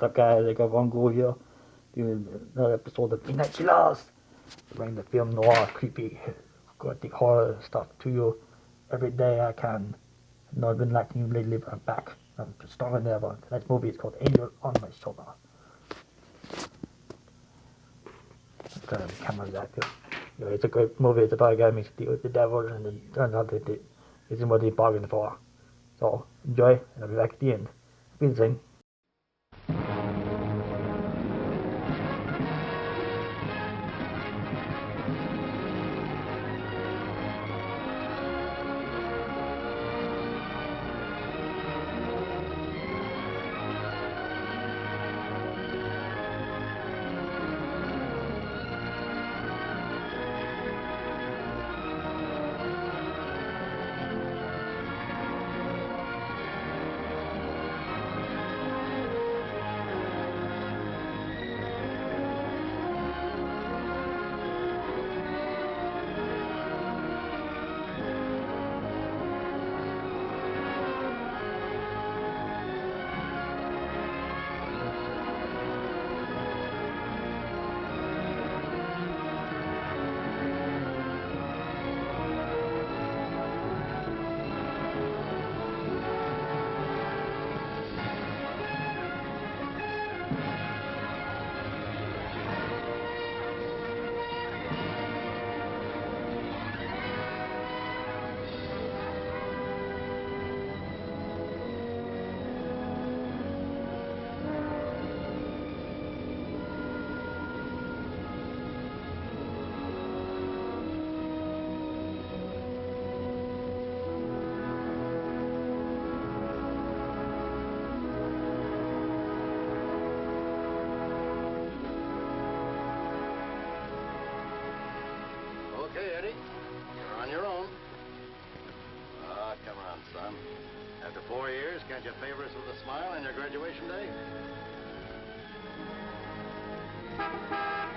what's up, guys? I got Ron Gould here, doing another episode of Midnight Chillers. Bringing the film noir, creepy, gothic horror stuff to you every day I can. I know I've been lacking you lately, but I'm back. I'm stronger than ever. Tonight's movie is called Angel on My Shoulder. The camera's active. It's a great movie. It's about a guy who makes a deal with the devil, and it turns out that it isn't what he bargained for. So enjoy, and I'll be back at the end. Be the same. Okay, Eddie, you're on your own. Ah, come on, son. After 4 years, can't you favor us with a smile on your graduation day? Hi,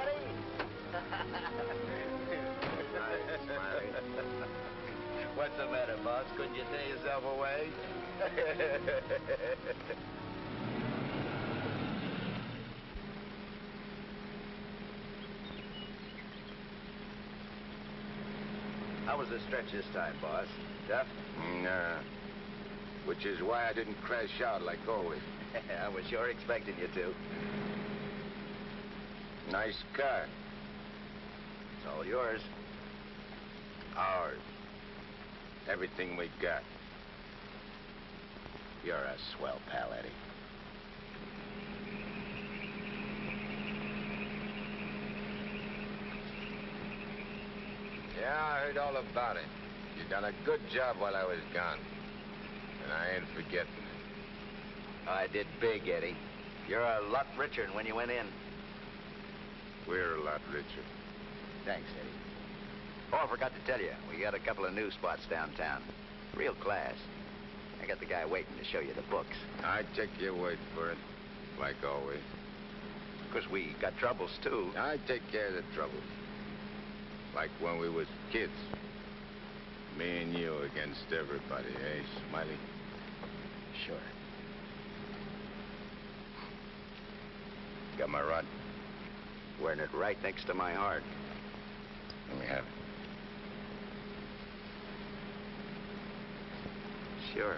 Eddie. Hi, Smiley. What's the matter, boss? Couldn't you tear yourself away? How was the stretch this time, boss? Tough? Nah. Which is why I didn't crash out like always. I was sure expecting you to. Nice car. It's all yours. Ours. Everything we got. You're a swell pal, Eddie. Yeah, I heard all about it. You done a good job while I was gone. And I ain't forgetting it. I did big, Eddie. You're a lot richer than when you went in. We're a lot richer. Thanks, Eddie. Oh, I forgot to tell you. We got a couple of new spots downtown. Real class. I got the guy waiting to show you the books. I take your word for it, like always. Of course, we got troubles, too. I take care of the troubles. Like when we was kids. Me and you against everybody, eh, Smiley? Sure. Got my rod? Wearing it right next to my heart. Let me have it. Sure.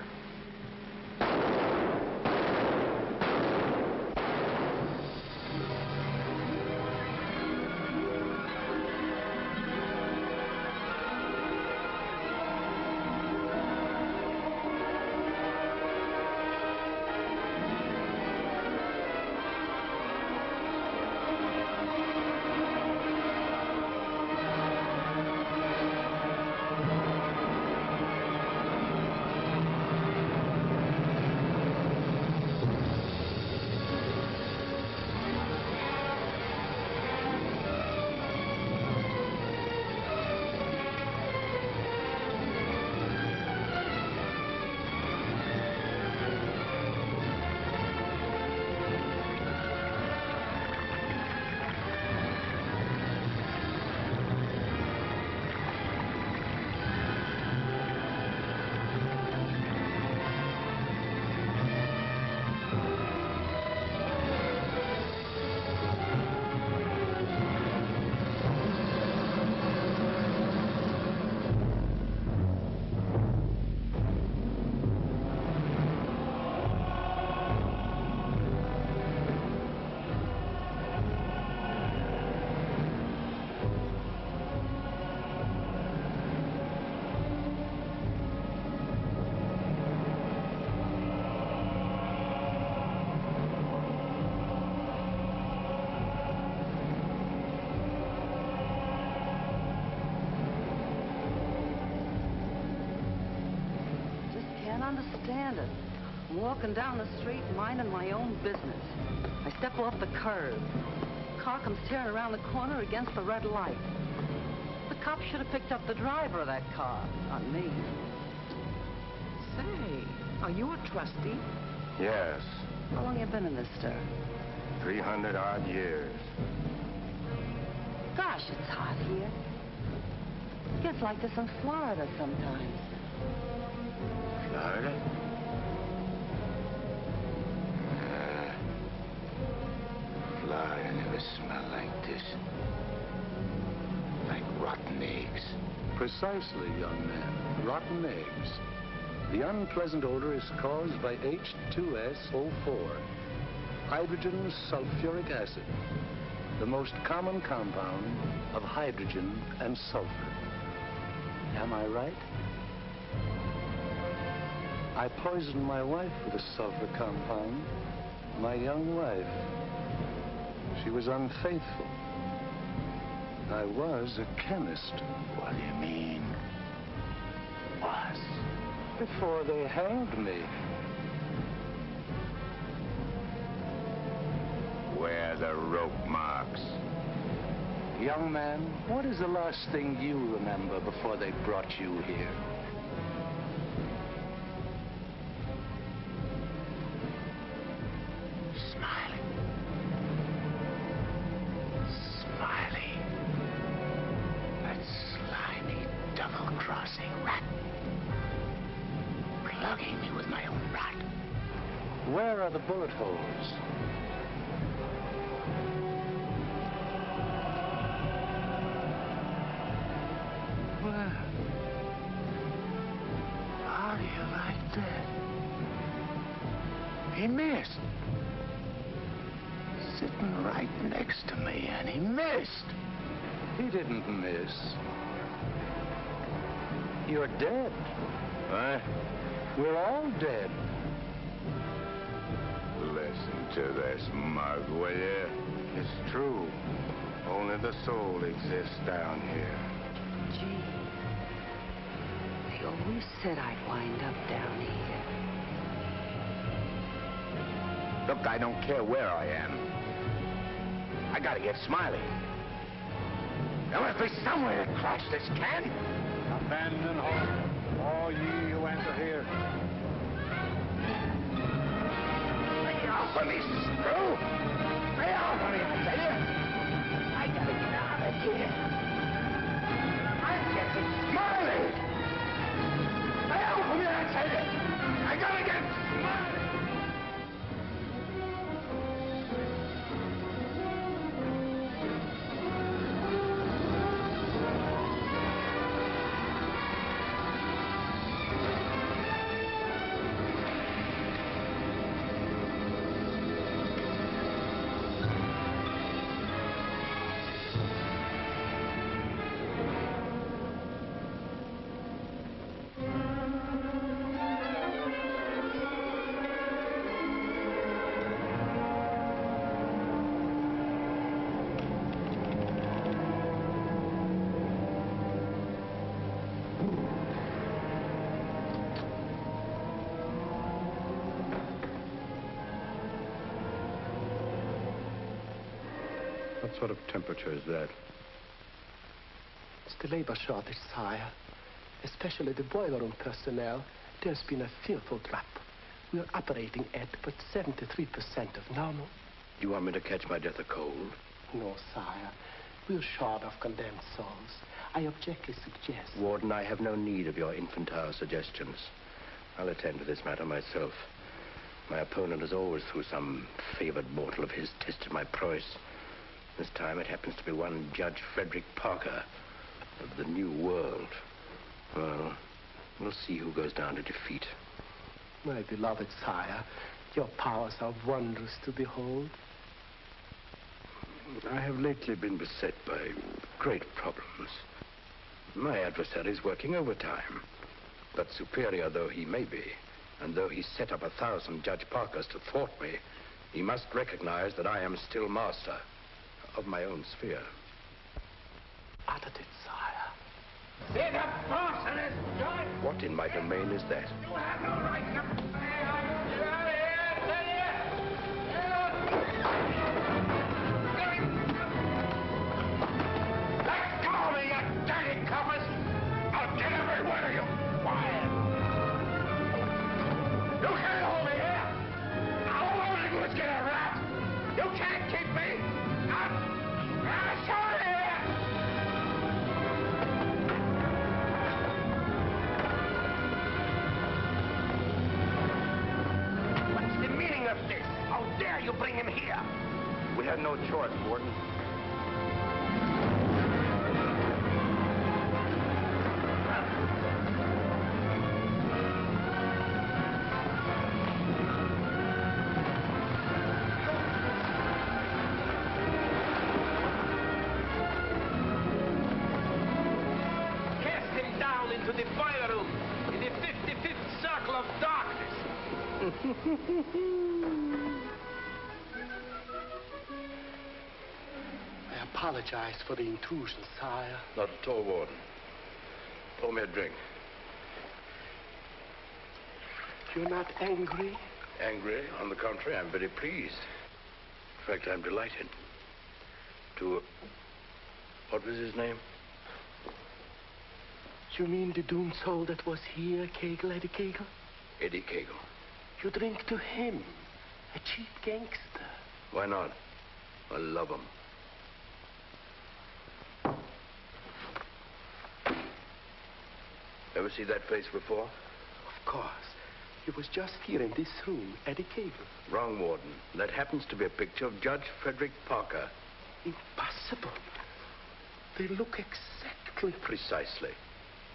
understand it. I'm walking down the street, minding my own business. I step off the curb. Car comes tearing around the corner against the red light. The cop should have picked up the driver of that car, not me. Say, are you a trustee? Yes, How long you been in this stir? 300-odd years. Gosh, it's hot here. Gets like this in Florida sometimes. Florida? Florida never smelled like this. Like rotten eggs. Precisely, young man. Rotten eggs. The unpleasant odor is caused by H2SO4, hydrogen sulfuric acid, the most common compound of hydrogen and sulfur. Am I right? I poisoned my wife with a sulfur compound, my young wife. She was unfaithful. I was a chemist. What do you mean? Was? Before they hanged me. Where are the rope marks? Young man, what is the last thing you remember before they brought you here? Smiley. Smiley. That slimy, double-crossing rat. Plugging me with my own rod. Where are the bullet holes? Well, how do you like that? He missed. Sitting right next to me, and he missed. He didn't miss. You're dead. What? We're all dead. Listen to this mug, will you? It's true. Only the soul exists down here. Gee, they always said I'd wind up down here. Look, I don't care where I am. I gotta get Smiley. There must be somewhere to crash this can. Abandon hope, all ye who enter here. Lay off of me, screw! Lay off of me, I tell you! I gotta get out of here. I'm getting Smiley! Lay off of me, I tell you! I gotta get Smiley! What sort of temperature is that? It's the labor shortage, sire. Especially the boiler room personnel. There's been a fearful drop. We're operating at but 73% of normal. You want me to catch my death of cold? No, sire. We're short of condemned souls. I objectly suggest... Warden, I have no need of your infantile suggestions. I'll attend to this matter myself. My opponent has always, through some favored mortal of his, tested my prowess. This time it happens to be one Judge Frederick Parker of the New World. Well, we'll see who goes down to defeat. My beloved sire, your powers are wondrous to behold. I have lately been beset by great problems. My adversary is working overtime. But superior though he may be, and though he set up 1,000 Judge Parkers to thwart me, he must recognize that I am still master of my own sphere. Uttered it, sire. There's a boss in his joint! What not in my domain is that? You have no right to... Get out of here! Let go of me, you dirty coppers! I'll get every one of you quiet! You can't hold me here! All I want to do is get a rat! You can't keep me! I'm sorry here! What's the meaning of this? How dare you bring him here? We had no choice, Warden. Cast him down into the boiler room in the 55th circle of darkness. I apologize for the intrusion, sire. Not at all, Warden. Pour me a drink. You're not angry? Angry? On the contrary, I'm very pleased. In fact, I'm delighted. What was his name? You mean the doomed soul that was here, Kegel, Eddie Kegel? Eddie Kegel. You drink to him, a cheap gangster. Why not? I love him. Ever see that face before? Of course. He was just here in this room, Eddie Kegel. Wrong, Warden. That happens to be a picture of Judge Frederick Parker. Impossible. They look exactly... Precisely.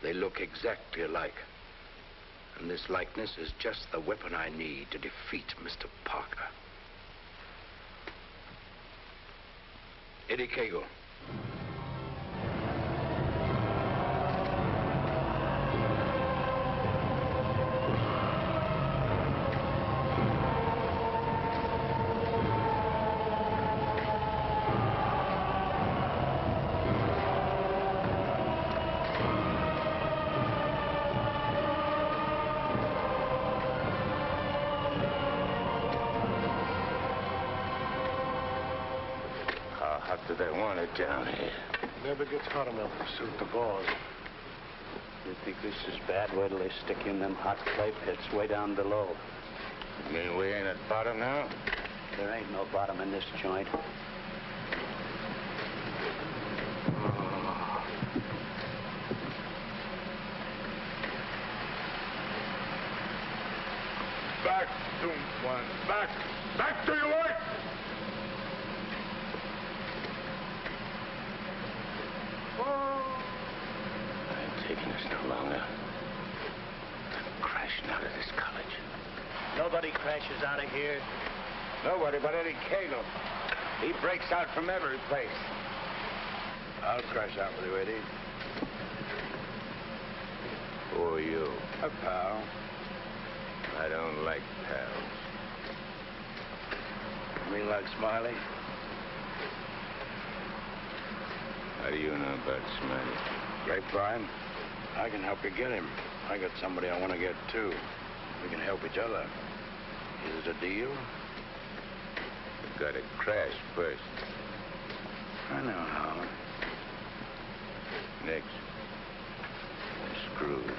They look exactly alike. And this likeness is just the weapon I need to defeat Mr. Parker. Eddie Kegel. How hot do they want it down here? Never gets hot enough to suit the boss. You think this is bad? Wait till they stick you in them hot clay pits way down below. You mean we ain't at bottom now? There ain't no bottom in this joint. Back, doomed one. Back! Back to your work! I ain't taking this no longer. I'm crashing out of this college. Nobody crashes out of here. Nobody but Eddie Kegel. He breaks out from every place. I'll crash out with you, Eddie. Who are you? A pal. I don't like pals. You mean like Smiley? How do you know about Smiley? Grapevine. I can help you get him. I got somebody I want to get, too. We can help each other. Is it a deal? You gotta crash first. I know how. Next, we're screwed.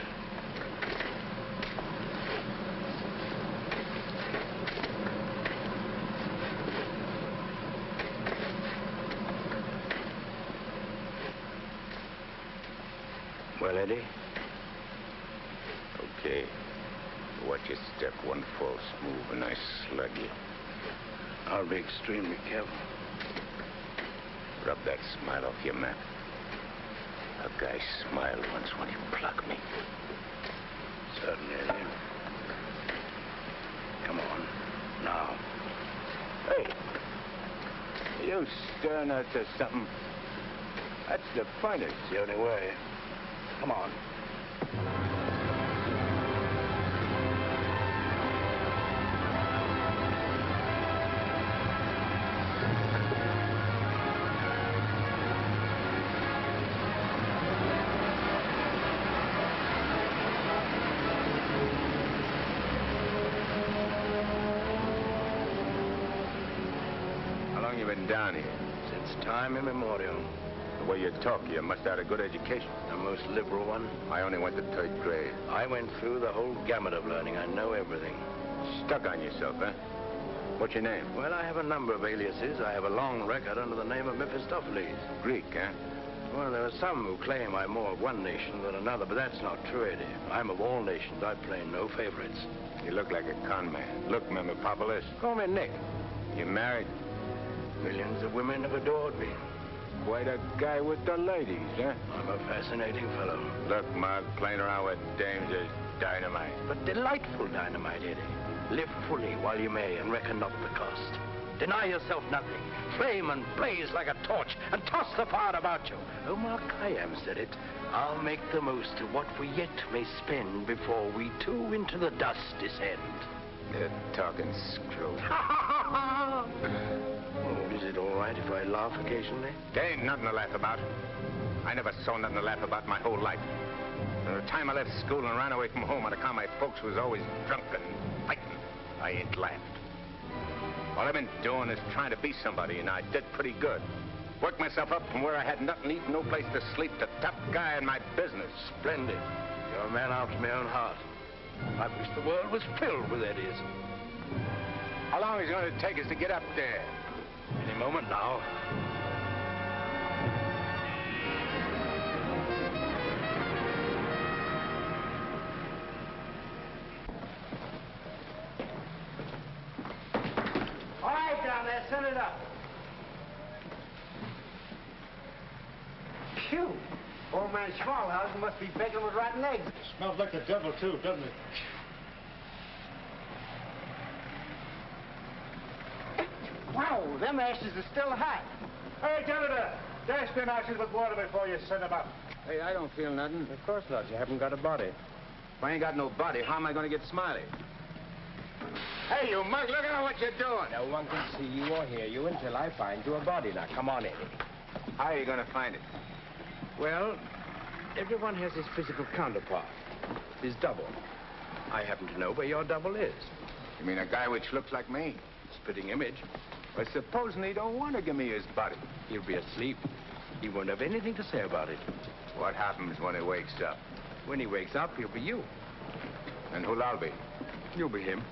Well, Eddie? Okay. Watch your step. One false move and I slug you. I'll be extremely careful. Rub that smile off your map. A guy smiled once when he plucked me. Certainly, Eddie. Come on. Now. Hey! You stirring us to something? That's the finest. It's the only way. Come on. been down here? Since time immemorial. The way you talk, you must have had a good education. The most liberal one. I only went to 3rd grade. I went through the whole gamut of learning. I know everything. Stuck on yourself, huh? What's your name? Well, I have a number of aliases. I have a long record under the name of Mephistopheles. Greek, huh? Well, there are some who claim I'm more of one nation than another, but that's not true, Eddie. I'm of all nations. I play no favorites. You look like a con man. Look, Mephistopheles. Call me Nick. You married? Millions of women have adored me. Quite a guy with the ladies, huh? I'm a fascinating fellow. Look, Mark, playing around with dames is dynamite. But delightful dynamite, Eddie. Live fully while you may and reckon not the cost. Deny yourself nothing. Flame and blaze like a torch and toss the fire about you. Oh, Mark Khayyam said it. I'll make the most of what we yet may spend before we too into the dust descend. You're talking screw. Oh, is it all right if I laugh occasionally? There ain't nothing to laugh about. I never saw nothing to laugh about my whole life. From the time I left school and ran away from home on account my folks was always drunk and fighting, I ain't laughed. All I've been doing is trying to be somebody, and I did pretty good. Worked myself up from where I had nothing to eat, no place to sleep, to top guy in my business. Splendid. You're a man after my own heart. I wish the world was filled with Eddies. How long is it going to take us to get up there? Any moment now. All right, down there, send it up. Phew. Old man Schmalhausen must be begging with rotten eggs. Smells like the devil, too, doesn't it? Wow, them ashes are still hot. Hey, janitor, dash them ashes with water before you send them up. Hey, I don't feel nothing. Of course not. You haven't got a body. If I ain't got no body, how am I going to get Smiley? Hey, you mug, look at what you're doing. No one can see you or hear you until I find you a body. Now, come on, Eddie. How are you going to find it? Well, everyone has his physical counterpart, his double. I happen to know where your double is. You mean a guy which looks like me? Spitting image. But supposing he don't want to give me his body? He'll be asleep. He won't have anything to say about it. What happens when he wakes up? When he wakes up, he'll be you. And who'll I be? You'll be him.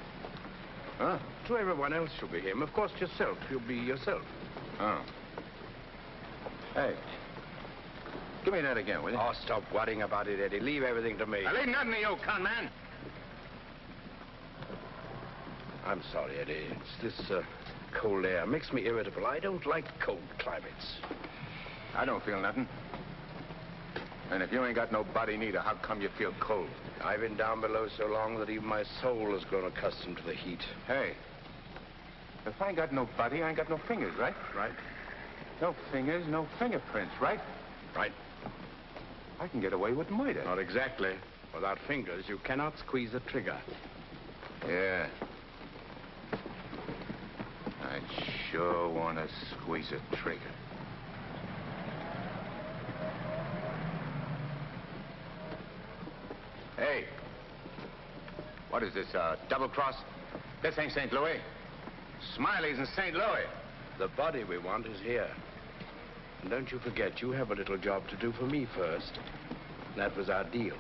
Huh? To everyone else, you'll be him. Of course, yourself. You'll be yourself. Oh. Hey. Give me that again, will you? Oh, stop worrying about it, Eddie. Leave everything to me. I leave nothing to you, con man. I'm sorry, Eddie. It's this cold air. Makes me irritable. I don't like cold climates. I don't feel nothing. And if you ain't got no body neither, how come you feel cold? I've been down below so long that even my soul has grown accustomed to the heat. Hey, if I ain't got no body, I ain't got no fingers, right? Right. No fingers, no fingerprints, right? Right. I can get away with murder. Not exactly. Without fingers, you cannot squeeze a trigger. Yeah. I sure want to squeeze a trigger. Hey. What is this, double cross? This ain't St. Louis. Smiley's in St. Louis. The body we want is here. And don't you forget, you have a little job to do for me first. That was our deal.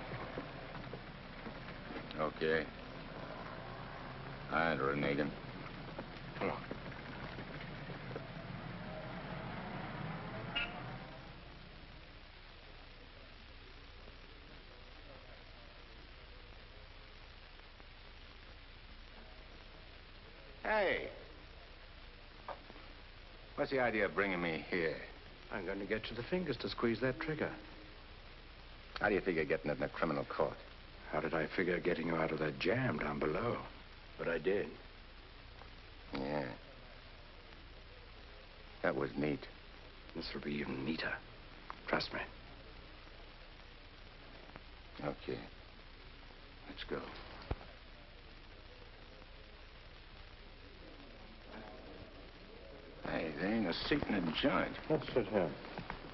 Okay. All right, Renegan. Come on. Hey. What's the idea of bringing me here? I'm going to get you the fingers to squeeze that trigger. How do you figure getting it in a criminal court? How did I figure getting you out of that jam down below? But I did. Yeah. That was neat. This will be even neater. Trust me. Okay. Let's go. Hey, there ain't a seat in the joint. Let's sit here.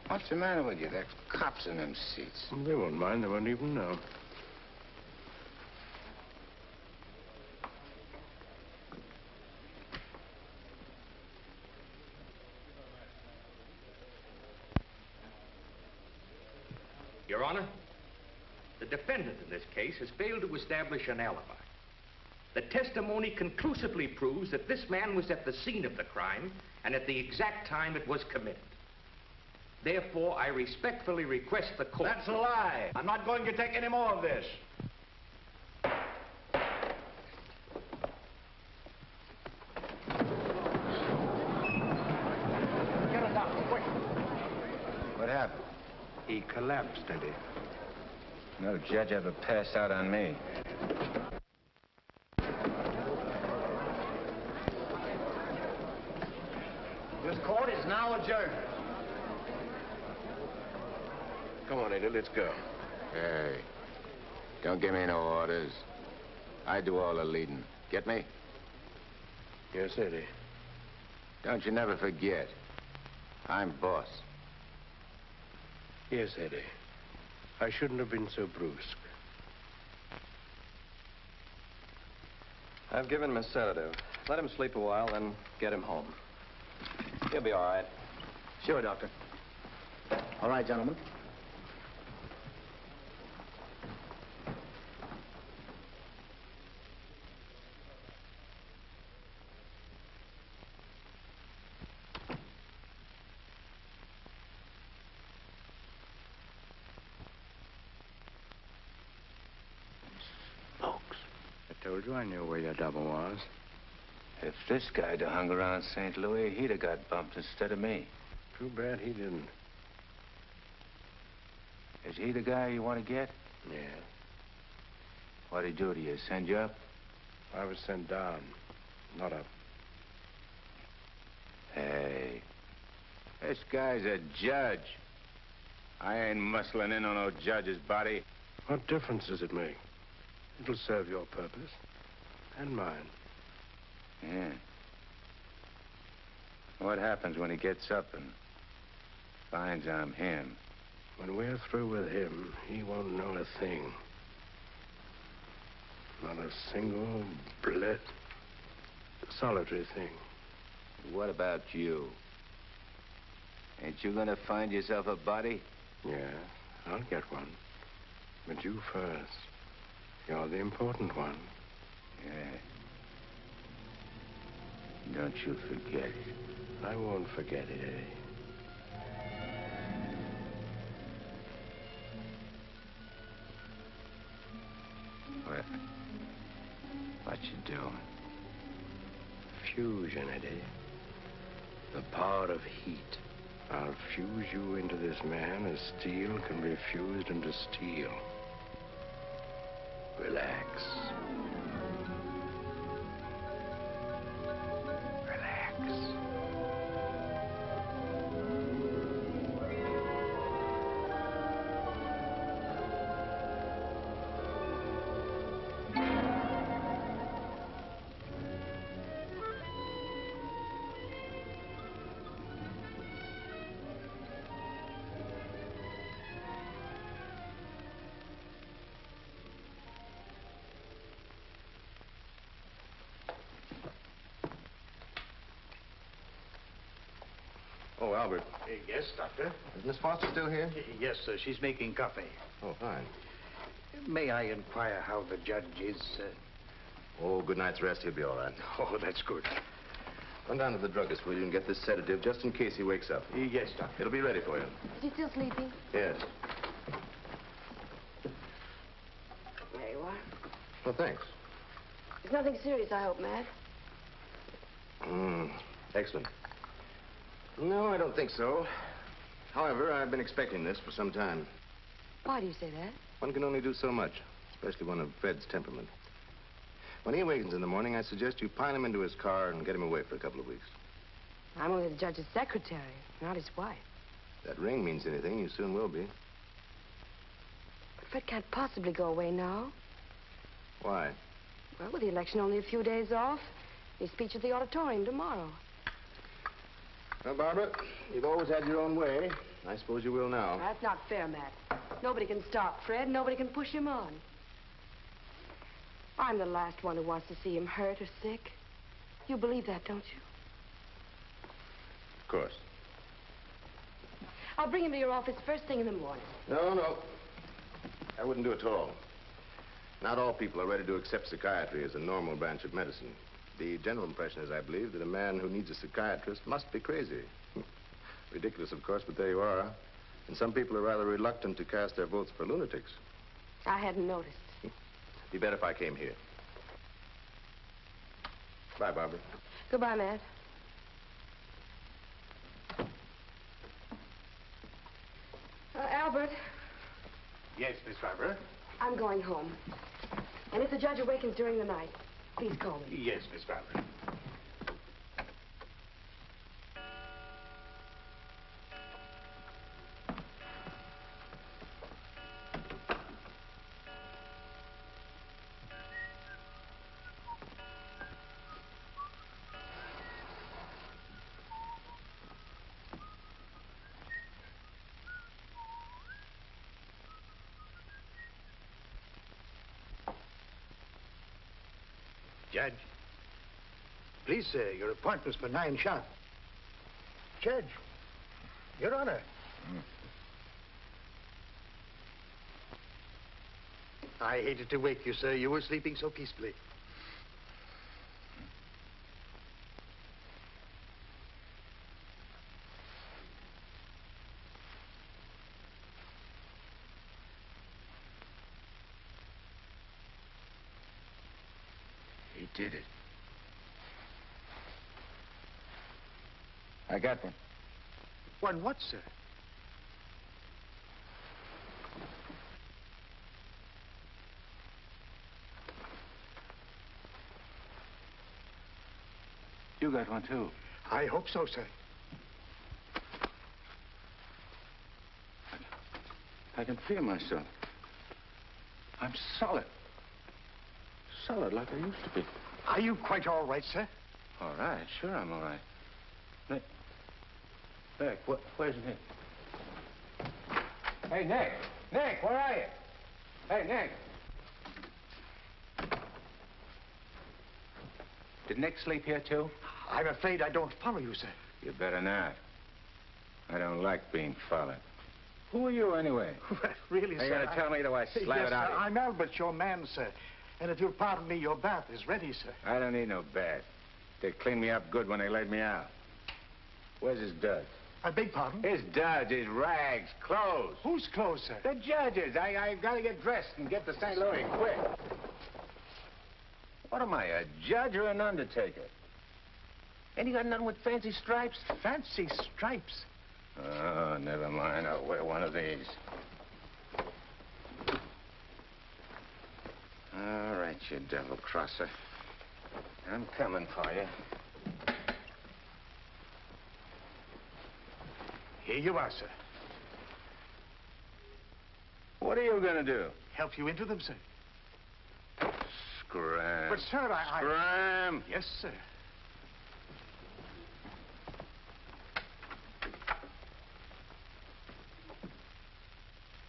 What's the matter with you? There's cops in them seats. They won't mind. They won't even know. Your Honor, the defendant in this case has failed to establish an alibi. The testimony conclusively proves that this man was at the scene of the crime and at the exact time it was committed. Therefore, I respectfully request the court... That's a lie. I'm not going to take any more of this. Get a doctor, quick. What happened? He collapsed, Eddie. No judge ever passed out on me. This court is now adjourned. Come on, Eddie, let's go. Hey, don't give me no orders. I do all the leading. Get me? Yes, Eddie. Don't you never forget. I'm boss. Yes, Eddie. I shouldn't have been so brusque. I've given him a sedative. Let him sleep a while, then get him home. He'll be all right. Sure, Doctor. All right, gentlemen. I told you I knew where your double was. If this guy'd have hung around St. Louis, he'd have got bumped instead of me. Too bad he didn't. Is he the guy you want to get? Yeah. What'd he do to you? Send you up? I was sent down, not up. Hey, this guy's a judge. I ain't muscling in on no judge's body. What difference does it make? It'll serve your purpose. And mine. Yeah. What happens when he gets up and finds I'm him? When we're through with him, he won't know a thing. Not a single solitary thing. What about you? Ain't you gonna find yourself a body? Yeah, I'll get one. But you first. You're the important one. Yeah. Don't you forget it. I won't forget it, Eddie. What you doing? Fusion, Eddie. The power of heat. I'll fuse you into this man as steel can be fused into steel. Relax. Oh, Albert. Yes, Doctor? Is Miss Foster still here? Yes, sir. She's making coffee. Oh, fine. May I inquire how the judge is? Oh, good night's rest. He'll be all right. Oh, that's good. Run down to the druggist, will you, and get this sedative just in case he wakes up. Yes, Doctor. It'll be ready for you. Is he still sleeping? Yes. There you are. Well, thanks. It's nothing serious, I hope, Matt. Excellent. No, I don't think so. However, I've been expecting this for some time. Why do you say that? One can only do so much, especially one of Fred's temperament. When he awakens in the morning, I suggest you pile him into his car and get him away for a couple of weeks. I'm only the judge's secretary, not his wife. If that ring means anything, you soon will be. But Fred can't possibly go away now. Why? Well, with the election only a few days off, his speech at the auditorium tomorrow. Well, Barbara, you've always had your own way. I suppose you will now. That's not fair, Matt. Nobody can stop Fred. Nobody can push him on. I'm the last one who wants to see him hurt or sick. You believe that, don't you? Of course. I'll bring him to your office first thing in the morning. No. I wouldn't do it at all. Not all people are ready to accept psychiatry as a normal branch of medicine. The general impression is, I believe, that a man who needs a psychiatrist must be crazy. Ridiculous, of course, but there you are. And some people are rather reluctant to cast their votes for lunatics. I hadn't noticed. Be better if I came here. Bye, Barbara. Goodbye, Matt. Albert, Yes, Miss Barbara? I'm going home. And if the judge awakens during the night, please call me. Yes, Miss Barbara. Judge. Please, sir, your appointment's for 9 sharp. Judge. Your Honor. I hated to wake you, sir. You were sleeping so peacefully. He did it. I got one. One what, sir? You got one, too. I hope so, sir. I can feel myself. I'm solid. Solid like I used to be. Are you quite all right, sir? All right, sure I'm all right. Nick, where's Nick? Hey, Nick! Nick, where are you? Hey, Nick! Did Nick sleep here, too? I'm afraid I don't follow you, sir. You better not. I don't like being followed. Who are you, anyway? Really, You sir? gotta tell me, do I slap yes, it out sir, of you? I'm Albert, your man, sir. And if you'll pardon me, your bath is ready, sir. I don't need no bath. They cleaned me up good when they laid me out. Where's his duds? I beg pardon? His duds, his rags, clothes. Whose clothes, sir? The judge's. I gotta get dressed and get to St. Louis quick. What am I, a judge or an undertaker? Ain't you got nothing with fancy stripes? Fancy stripes? Oh, never mind. I'll wear one of these. All right, you devil crosser. I'm coming for you. Here you are, sir. What are you gonna do? Help you into them, sir. Scram. But, sir, I... Scram! Yes, sir.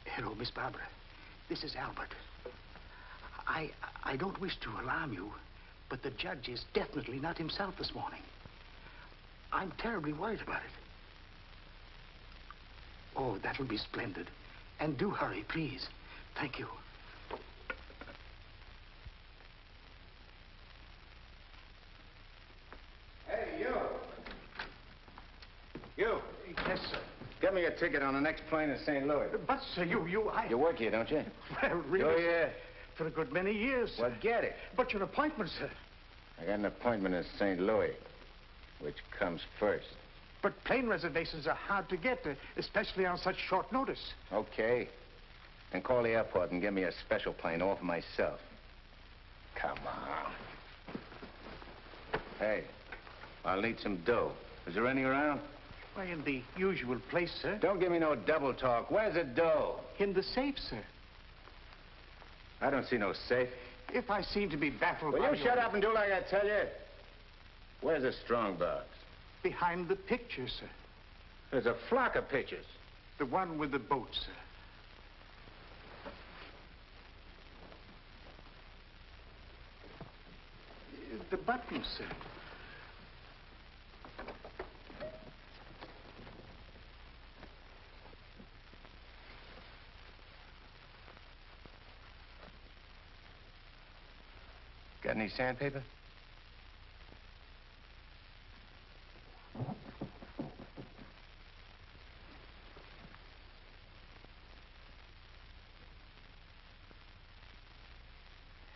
Hello, Miss Barbara. This is Albert. I don't wish to alarm you, but the judge is definitely not himself this morning. I'm terribly worried about it. Oh, that'll be splendid. And do hurry, please. Thank you. Hey, you! You! Yes, sir. Get me a ticket on the next plane to St. Louis. But, sir, I... You work here, don't you? Well, really... Oh, yeah. For a good many years, sir. Well, get it. But your appointment, sir. I got an appointment in St. Louis. Which comes first? But plane reservations are hard to get, especially on such short notice. Okay. Then call the airport and get me a special plane all for myself. Come on. Hey, I'll need some dough. Is there any around? Why, in the usual place, sir. Don't give me no double talk. Where's the dough? In the safe, sir. I don't see no safe. If I seem to be baffled Will by you shut up and do like I tell you? Where's the strong box? Behind the picture, sir. There's a flock of pictures. The one with the boat, sir. The button, sir. any sandpaper?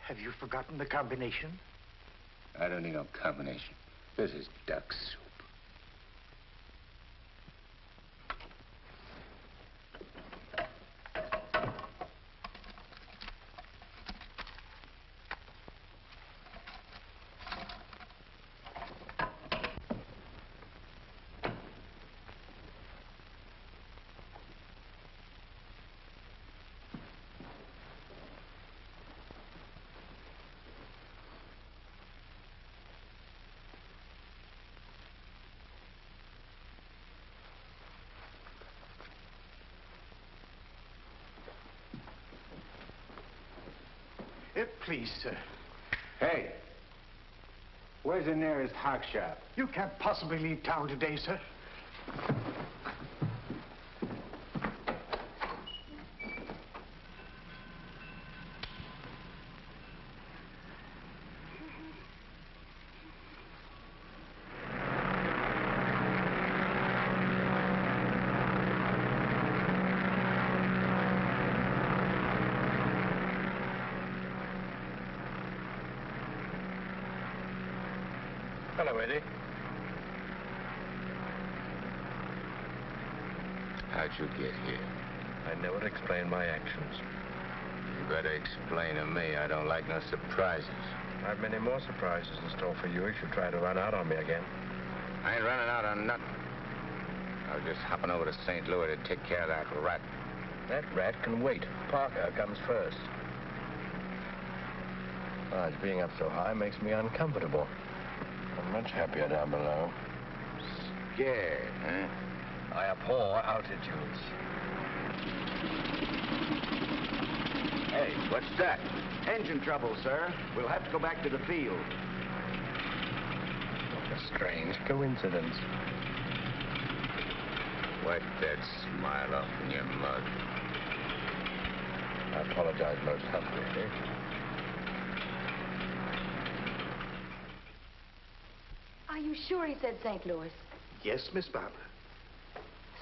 Have you forgotten the combination? I don't need no combination. This is duck soup. Please, sir. Hey, where's the nearest hock shop? You can't possibly leave town today, sir. Hello, Eddie. How'd you get here? I never explain my actions. You better explain to me. I don't like no surprises. I've many more surprises in store for you if you try to run out on me again. I ain't running out on nothing. I was just hopping over to St. Louis to take care of that rat. That rat can wait. Parker comes first. Besides, being up so high makes me uncomfortable. I'm much happier down below. Scared, huh? I abhor altitudes. Hey, what's that? Engine trouble, sir. We'll have to go back to the field. What a strange coincidence. Wipe that smile off in your mug. I apologize most humbly, Eddie. Are you sure he said St. Louis? Yes, Miss Barbara.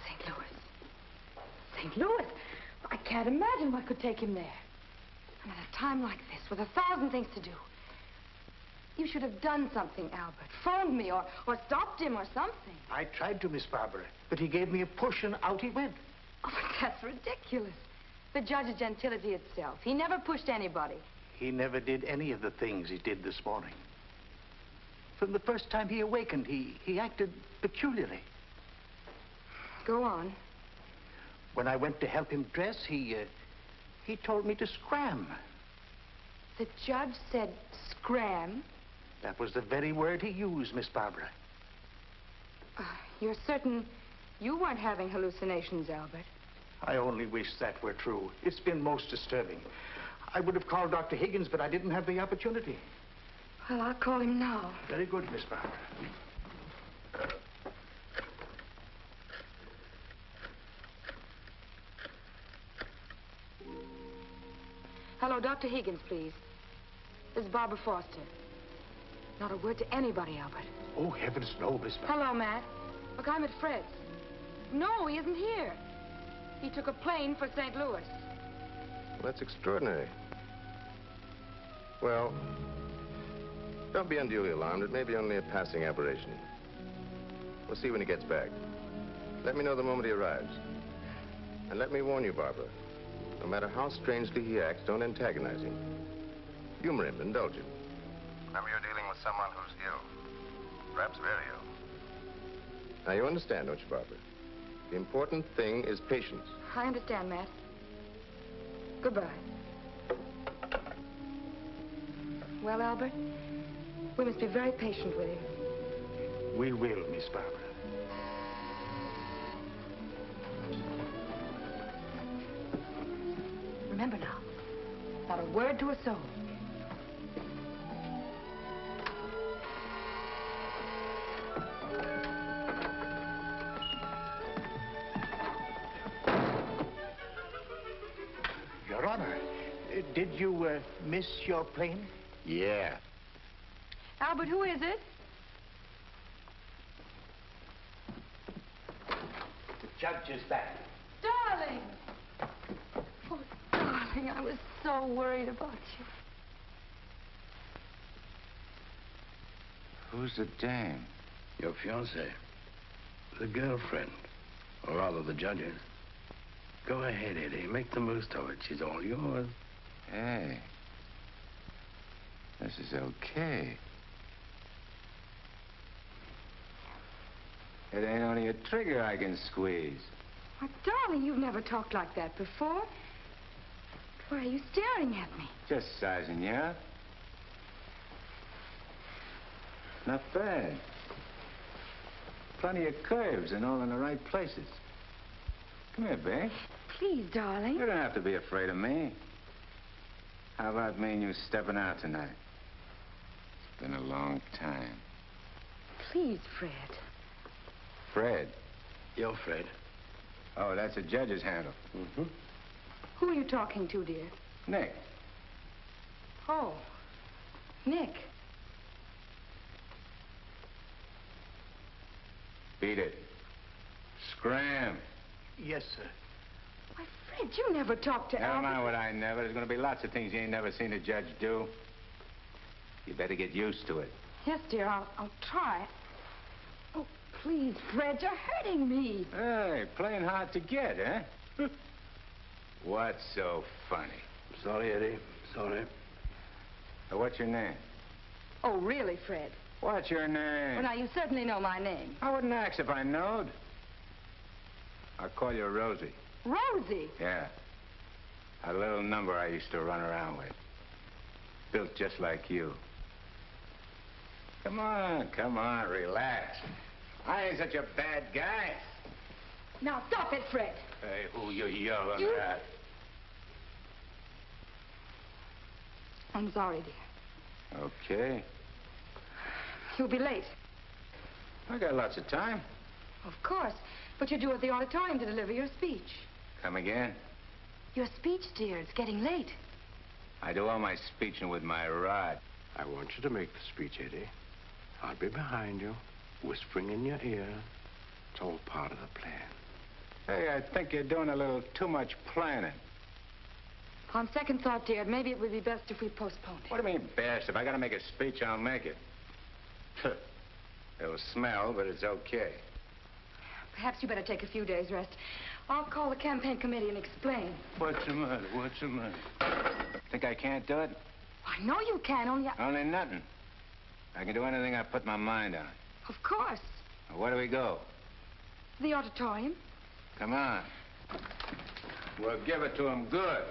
St. Louis. St. Louis? I can't imagine what could take him there. And at a time like this, with 1,000 things to do. You should have done something, Albert. Phoned me or stopped him or something. I tried to, Miss Barbara, but he gave me a push and out he went. Oh, but that's ridiculous. The judge is gentility itself. He never pushed anybody. He never did any of the things he did this morning. From the first time he awakened, he acted peculiarly. Go on. When I went to help him dress, he told me to scram. The judge said scram? That was the very word he used, Miss Barbara. You're certain you weren't having hallucinations, Albert? I only wish that were true. It's been most disturbing. I would have called Dr. Higgins, but I didn't have the opportunity. Well, I'll call him now. Very good, Miss Barbara. Hello, Dr. Higgins, please. This is Barbara Foster. Not a word to anybody, Albert. Oh, heavens, no, Miss Barbara. Hello, Matt. Look, I'm at Fred's. No, he isn't here. He took a plane for St. Louis. Well, that's extraordinary. Well, don't be unduly alarmed. It may be only a passing aberration. We'll see when he gets back. Let me know the moment he arrives. And let me warn you, Barbara, no matter how strangely he acts, don't antagonize him. Humor him, indulge him. Remember, you're dealing with someone who's ill. Perhaps very ill. Now, you understand, don't you, Barbara? The important thing is patience. I understand, Matt. Goodbye. Well, Albert, we must be very patient with him. We will, Miss Barbara. Remember now, not a word to a soul. Your Honor, did you miss your plane? Yeah. Albert, who is it? The judge is back. Darling! Oh, darling, I was so worried about you. Who's the dame? Your fiancée. The girlfriend. Or rather, the judge's. Go ahead, Eddie. Make the most of it. She's all yours. Hey. This is okay. It ain't only a trigger I can squeeze. Why, darling, you've never talked like that before. Why are you staring at me? Just sizing you up. Not bad. Plenty of curves and all in the right places. Come here, babe. Please, darling. You don't have to be afraid of me. How about me and you stepping out tonight? It's been a long time. Please, Fred. Fred? You're Fred. Oh, that's a judge's handle. Mm-hmm. Who are you talking to, dear? Nick. Oh, Nick. Beat it. Scram. Yes, sir. Why, Fred, you never talked to Never Albert. mind what I never. There's going to be lots of things you ain't never seen a judge do. You better get used to it. Yes, dear, I'll try. Oh, please, Fred, you're hurting me. Hey, playing hard to get, huh? What's so funny? Sorry, Eddie. Sorry. What's your name? Oh, really, Fred? What's your name? Well, now, you certainly know my name. I wouldn't ask if I knowed. I'll call you Rosie. Rosie? Yeah. A little number I used to run around with. Built just like you. Come on, relax. I ain't such a bad guy. Now, stop it, Fred. Hey, who you yelling at? I'm sorry, dear. Okay. You'll be late. I got lots of time. Of course. But you're due at the auditorium to deliver your speech. Come again? Your speech, dear. It's getting late. I do all my speeching with my rod. I want you to make the speech, Eddie. I'll be behind you, whispering in your ear. It's all part of the plan. Hey, I think you're doing a little too much planning. On second thought, dear, maybe it would be best if we postponed it. What do you mean, best? If I gotta make a speech, I'll make it. It'll smell, but it's okay. Perhaps you better take a few days' rest. I'll call the campaign committee and explain. What's the matter? What's the matter? Think I can't do it? I know you can, only Only nothing. I can do anything I put my mind on. Of course. Now, where do we go? The auditorium. Come on. We'll give it to him good.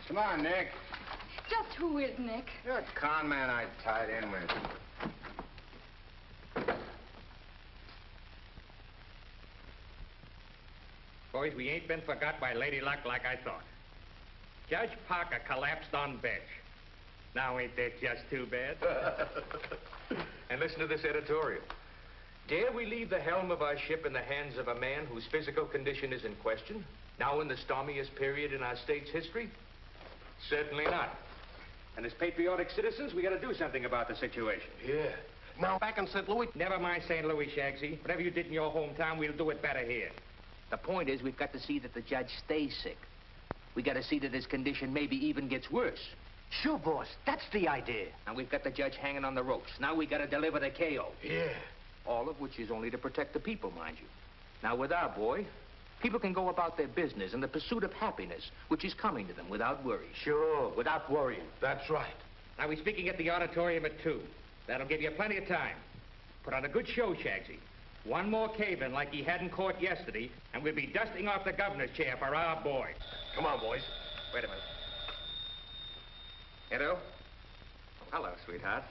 Come on, Nick. Just who is Nick? You're a con man I tied in with. Boys, we ain't been forgot by Lady Luck like I thought. Judge Parker collapsed on bench. Now ain't that just too bad? And listen to this editorial. Dare we leave the helm of our ship in the hands of a man whose physical condition is in question, now in the stormiest period in our state's history? Certainly not. And as patriotic citizens, we gotta do something about the situation. Yeah. Now, back in St. Louis... Never mind St. Louis, Shagsy. Whatever you did in your hometown, we'll do it better here. The point is, we've got to see that the judge stays sick. We got to see that his condition maybe even gets worse. Sure, boss. That's the idea. And we've got the judge hanging on the ropes. Now we got to deliver the KO. Yeah. All of which is only to protect the people, mind you. Now, with our boy, people can go about their business in the pursuit of happiness, which is coming to them without worry. Sure, without worrying. That's right. Now, we're speaking at the auditorium at 2. That'll give you plenty of time. Put on a good show, Shagsy. One more cave-in like he had in court yesterday, and we'll be dusting off the governor's chair for our boy. Come on, boys. Wait a minute. Edo? Oh, hello, sweetheart.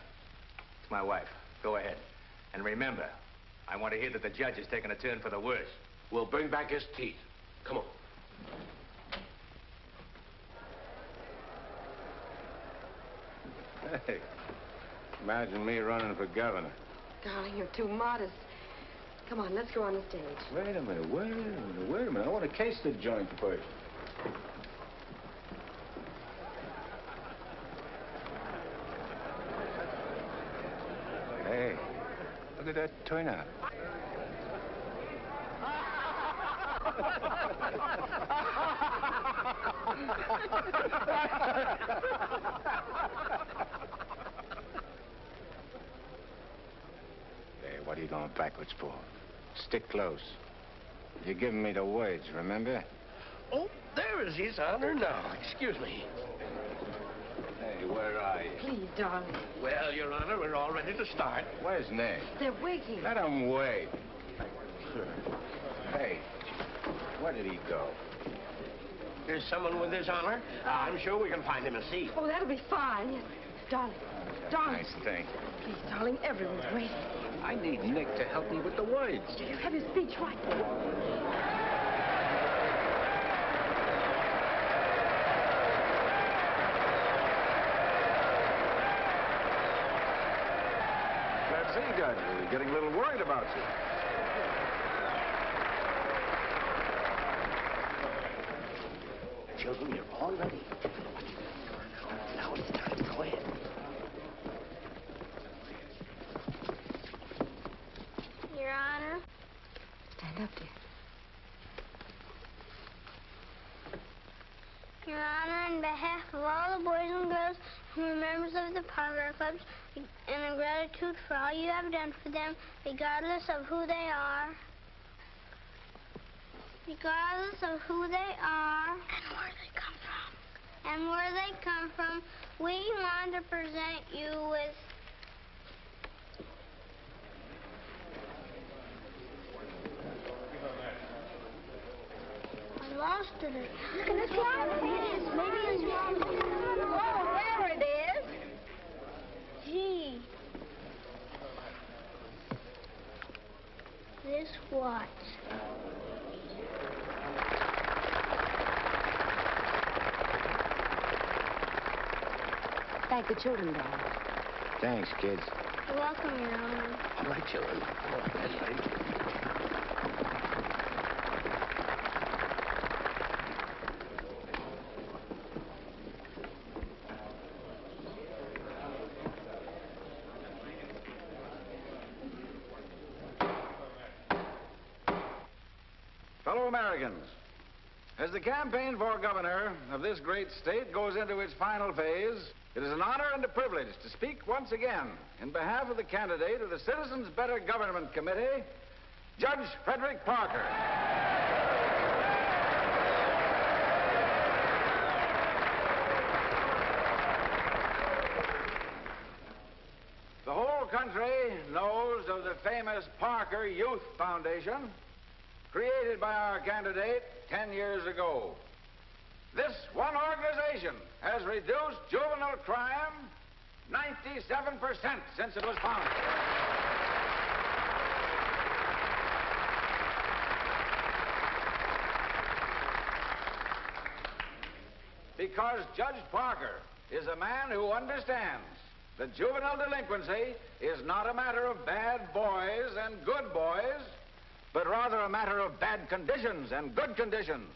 It's my wife. Go ahead. And remember, I want to hear that the judge is taking a turn for the worse. We'll bring back his teeth. Come on. Hey, imagine me running for governor. Darling, you're too modest. Come on, let's go on the stage. Wait a minute. I want to case the joint first. Hey, look at that turnout. Hey, what are you going backwards for? Stick close. You're giving me the words, remember? Oh, there is His Honor now. Excuse me. Hey, where are you? Please, darling. Well, Your Honor, we're all ready to start. Where's Nick? They're waiting. Let him wait. Hey, where did he go? There's someone with His Honor. I'm sure we can find him a seat. Oh, that'll be fine. Yes. Darling. Darling. Nice thing. Please, darling, everyone's waiting. I need Nick to help me with the words. You have his speech right there. Let's see, Judge. We're getting a little worried about you. Children, you're all ready. Now it's time. Go ahead. Your Honor. Stand up, dear. Your Honor, on behalf of all the boys and girls who are members of the Parker Clubs, and in gratitude for all you have done for them, regardless of who they are. Regardless of who they are. And where they come from. And where they come from, we want to present you with... I lost it. Maybe it's wrong. Oh, there it is. Gee. This what? Thank the children, darling. Thanks, kids. You're welcome, Your Honor. All right, children. All right, that's right. Fellow Americans, as the campaign for governor of this great state goes into its final phase, it is an honor and a privilege to speak once again in behalf of the candidate of the Citizens Better Government Committee, Judge Frederick Parker. The whole country knows of the famous Parker Youth Foundation, created by our candidate 10 years ago. This one organization has reduced juvenile crime 97% since it was founded. Because Judge Parker is a man who understands that juvenile delinquency is not a matter of bad boys and good boys, but rather a matter of bad conditions and good conditions.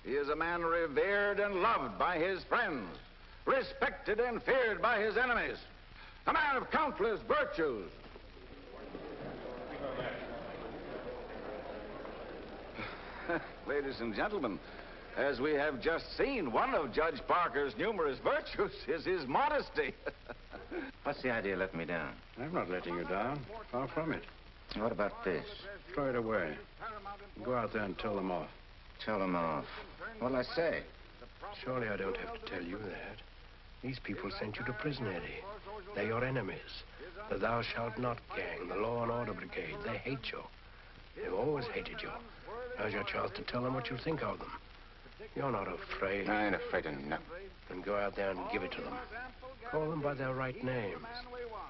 He is a man revered and loved by his friends, respected and feared by his enemies, a man of countless virtues. Ladies and gentlemen, as we have just seen, one of Judge Parker's numerous virtues is his modesty. What's the idea of letting me down? I'm not letting you down. Far from it. What about this? Throw it away. Go out there and tell them off. Tell them off. What'll I say? Surely I don't have to tell you that. These people sent you to prison, Eddie. They're your enemies. The Thou Shalt Not gang, the Law and Order Brigade. They hate you. They've always hated you. Now's your chance to tell them what you think of them. You're not afraid. I ain't afraid of nothing. Then go out there and give it to them. Call them by their right names.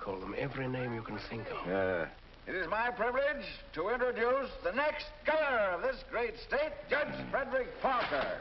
Call them every name you can think of. It is my privilege to introduce the next governor of this great state, Judge Frederick Parker.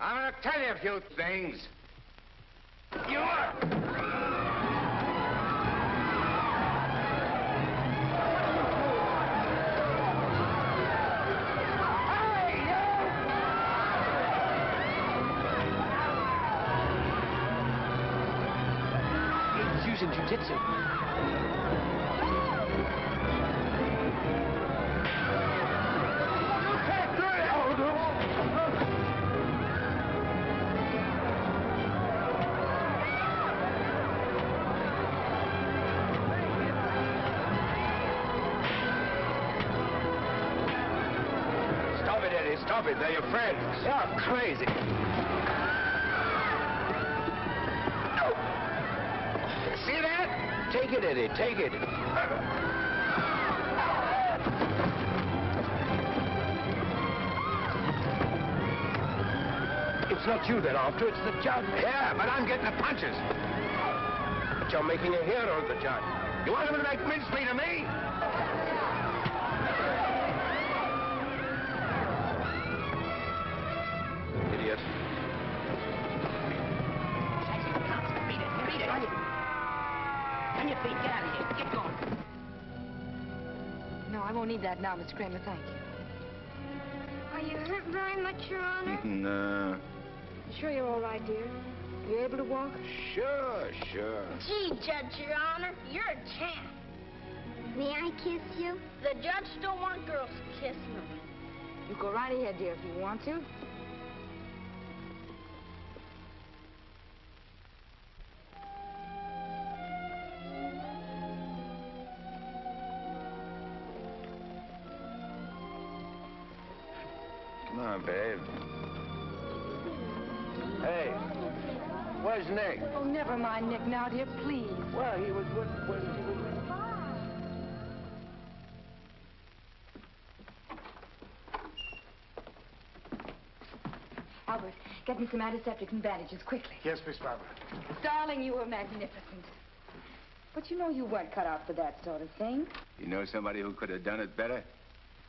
I'm going to tell you a few things. You are... He's using jiu-jitsu. Stop it, Eddie. Stop it. They're your friends. You're crazy. See that? Take it, Eddie. Take it. It's not you they're after, it's the judge. Yeah, but I'm getting the punches. But you're making a hero of the judge. You want him to make mincemeat of me? Idiot. Beat it. On your feet. Get out of here. Get going. No, I won't need that now, Mr. Kramer. Thank you. Are you hurt very much, Your Honor? No. Sure you're all right, dear? You able to walk? Sure. Gee, Judge, Your Honor, you're a champ. May I kiss you? The judge don't want girls kissing him. You go right ahead, dear, if you want to. Come on, babe. Hey, where's Nick? Oh, never mind, Nick, now, dear, please. Well, he was when he was... Albert, get me some antiseptic and bandages, quickly. Yes, Miss Barbara. Darling, you were magnificent. But you know you weren't cut out for that sort of thing. You know somebody who could have done it better?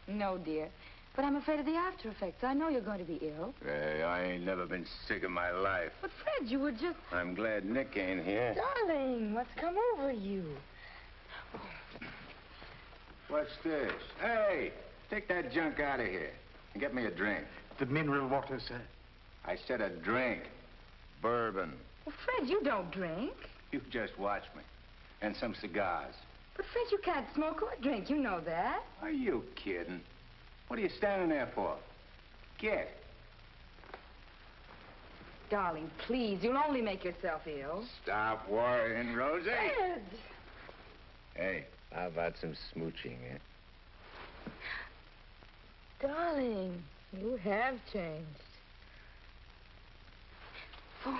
No, dear. But I'm afraid of the after effects. I know you're going to be ill. Hey, I ain't never been sick in my life. But, Fred, you were just... I'm glad Nick ain't here. Darling, what's come over you? What's this? Hey, take that junk out of here and get me a drink. The mineral water, sir. I said a drink. Bourbon. Well, Fred, you don't drink. You just watch me. And some cigars. But, Fred, you can't smoke or drink. You know that. Are you kidding? What are you standing there for? Get. Darling, please, you'll only make yourself ill. Stop worrying, Rosie. Fred! Hey, how about some smooching, eh? Darling, you have changed. Oh.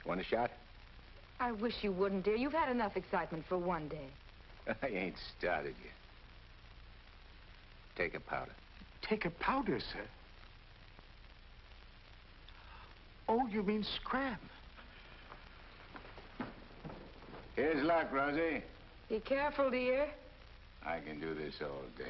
Want a shot? I wish you wouldn't, dear. You've had enough excitement for one day. I ain't started yet. Take a powder. Take a powder, sir? Oh, you mean scram? Here's luck, Rosie. Be careful, dear. I can do this all day.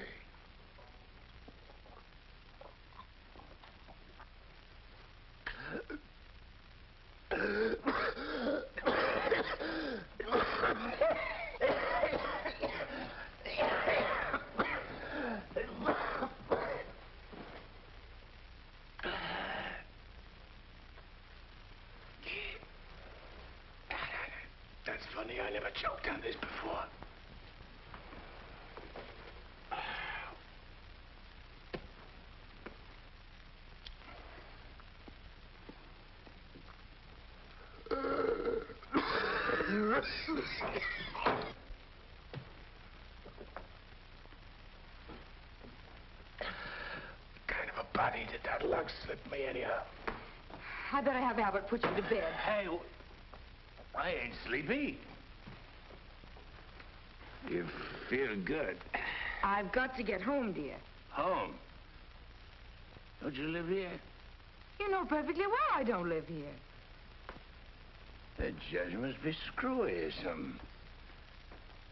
That's funny. I never choked on this before. What kind of a body did that lug slip me anyhow? I better have Albert put you to bed. Hey, I ain't sleepy. You feel good. I've got to get home, dear. Home? Don't you live here? You know perfectly well I don't live here. The judge must be screwy or something.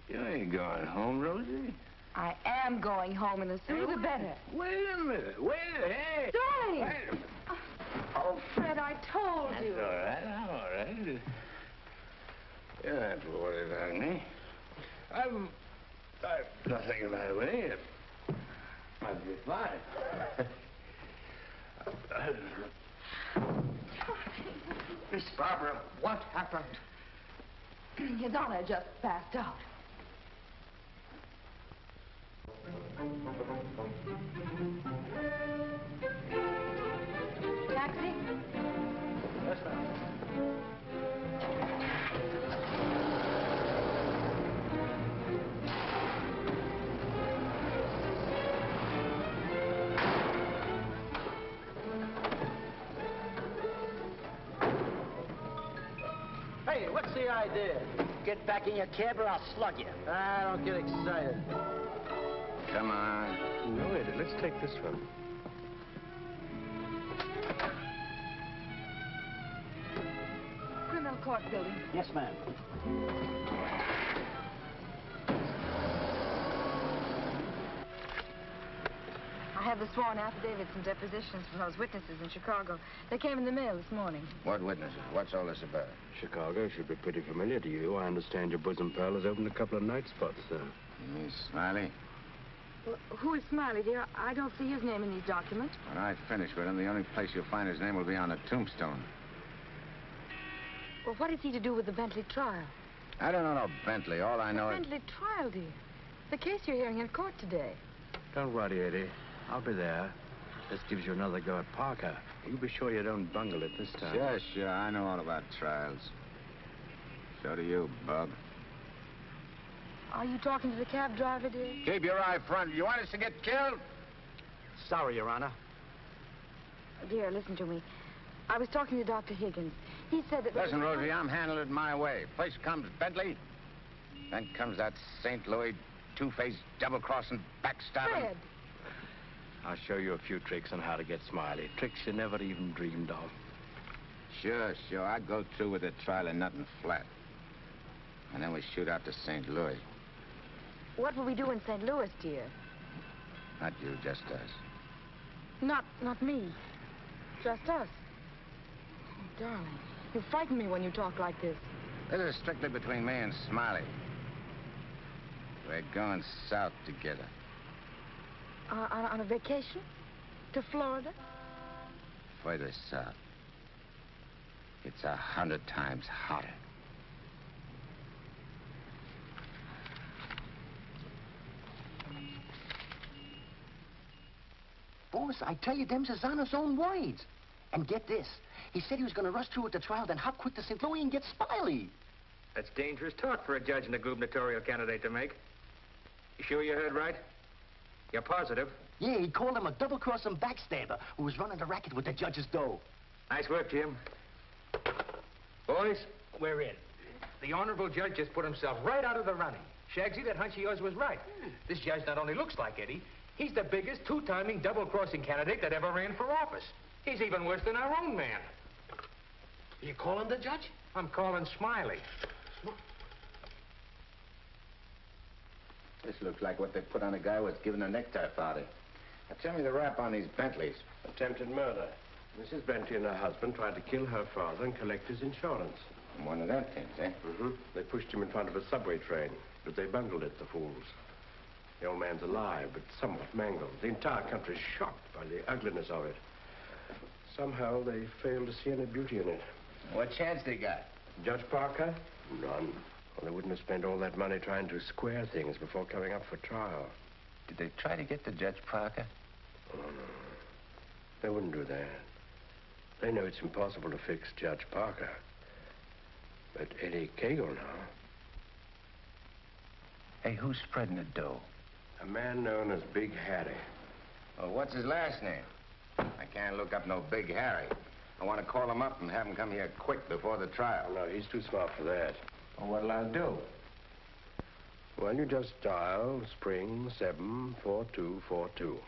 You ain't going home, Rosie. I am going home, and the sooner the better. Wait a minute. Hey. Darling! Wait a minute. Oh, Fred, I told you. That's all right. I'm all right. You don't have to worry about me. I've nothing the matter with me. I'll be fine. Miss Barbara, what happened? His Honor just passed out. Taxi? Yes, ma'am. Hey, what's the idea? Get back in your cab or I'll slug you. I don't get excited. Come on. No, Eddie, let's take this one. Criminal court building. Yes, ma'am. I have the sworn affidavits and depositions from those witnesses in Chicago. They came in the mail this morning. What witnesses? What's all this about? Chicago should be pretty familiar to you. I understand your bosom pal has opened a couple of night spots there. You mean Smiley? Well, who is Smiley, dear? I don't see his name in these documents. When I finish with him, the only place you'll find his name will be on a tombstone. Well, what is he to do with the Bentley trial? I don't know no Bentley. All I know is... Bentley trial, dear. The case you're hearing in court today. Don't worry, Eddie. I'll be there. This gives you another go at Parker. You be sure you don't bungle it this time. Sure. I know all about trials. So do you, Bub. Are you talking to the cab driver, dear? Keep your eye front. You want us to get killed? Sorry, Your Honor. Dear, listen to me. I was talking to Dr. Higgins. He said that... Listen, Rosie, I'm handling it my way. First comes Bentley. Then comes that St. Louis two-faced, double-crossing, backstabbing... Fred! I'll show you a few tricks on how to get Smiley. Tricks you never even dreamed of. Sure. I go through with the trial and nothing flat. And then we shoot out to St. Louis. What will we do in St. Louis, dear? Not you, just us. Not me. Just us. Oh, darling, you frighten me when you talk like this. This is strictly between me and Smiley. We're going south together. On a vacation? To Florida? Further south. It's 100 times hotter. Boss, I tell you, them's his Honor's own words. And get this. He said he was going to rush through with the trial, then hop quick to St. Louis and get Smiley. That's dangerous talk for a judge and a gubernatorial candidate to make. You sure you heard right? You're positive? Yeah, he called him a double-crossing backstabber who was running the racket with the judge's dough. Nice work, Jim. Boys, we're in. The honorable judge just put himself right out of the running. Shagsy, that hunch of yours was right. This judge not only looks like Eddie, he's the biggest two-timing double-crossing candidate that ever ran for office. He's even worse than our own man. You calling the judge? I'm calling Smiley. This looks like what they put on a guy who was given a necktie party. Now, tell me the rap on these Bentleys. Attempted murder. Mrs. Bentley and her husband tried to kill her father and collect his insurance. One of them things, eh? Mm-hmm. They pushed him in front of a subway train, but they bungled it, the fools. The old man's alive, but somewhat mangled. The entire country's shocked by the ugliness of it. Somehow they failed to see any beauty in it. What chance they got? Judge Parker? None. Well, they wouldn't have spent all that money trying to square things before coming up for trial. Did they try to get to Judge Parker? Oh, no. They wouldn't do that. They know it's impossible to fix Judge Parker. But Eddie Cagle now. Hey, who's spreading the dough? A man known as Big Harry. Well, what's his last name? I can't look up no Big Harry. I want to call him up and have him come here quick before the trial. No, he's too smart for that. Well, what'll I do? Well, you just dial spring 74242.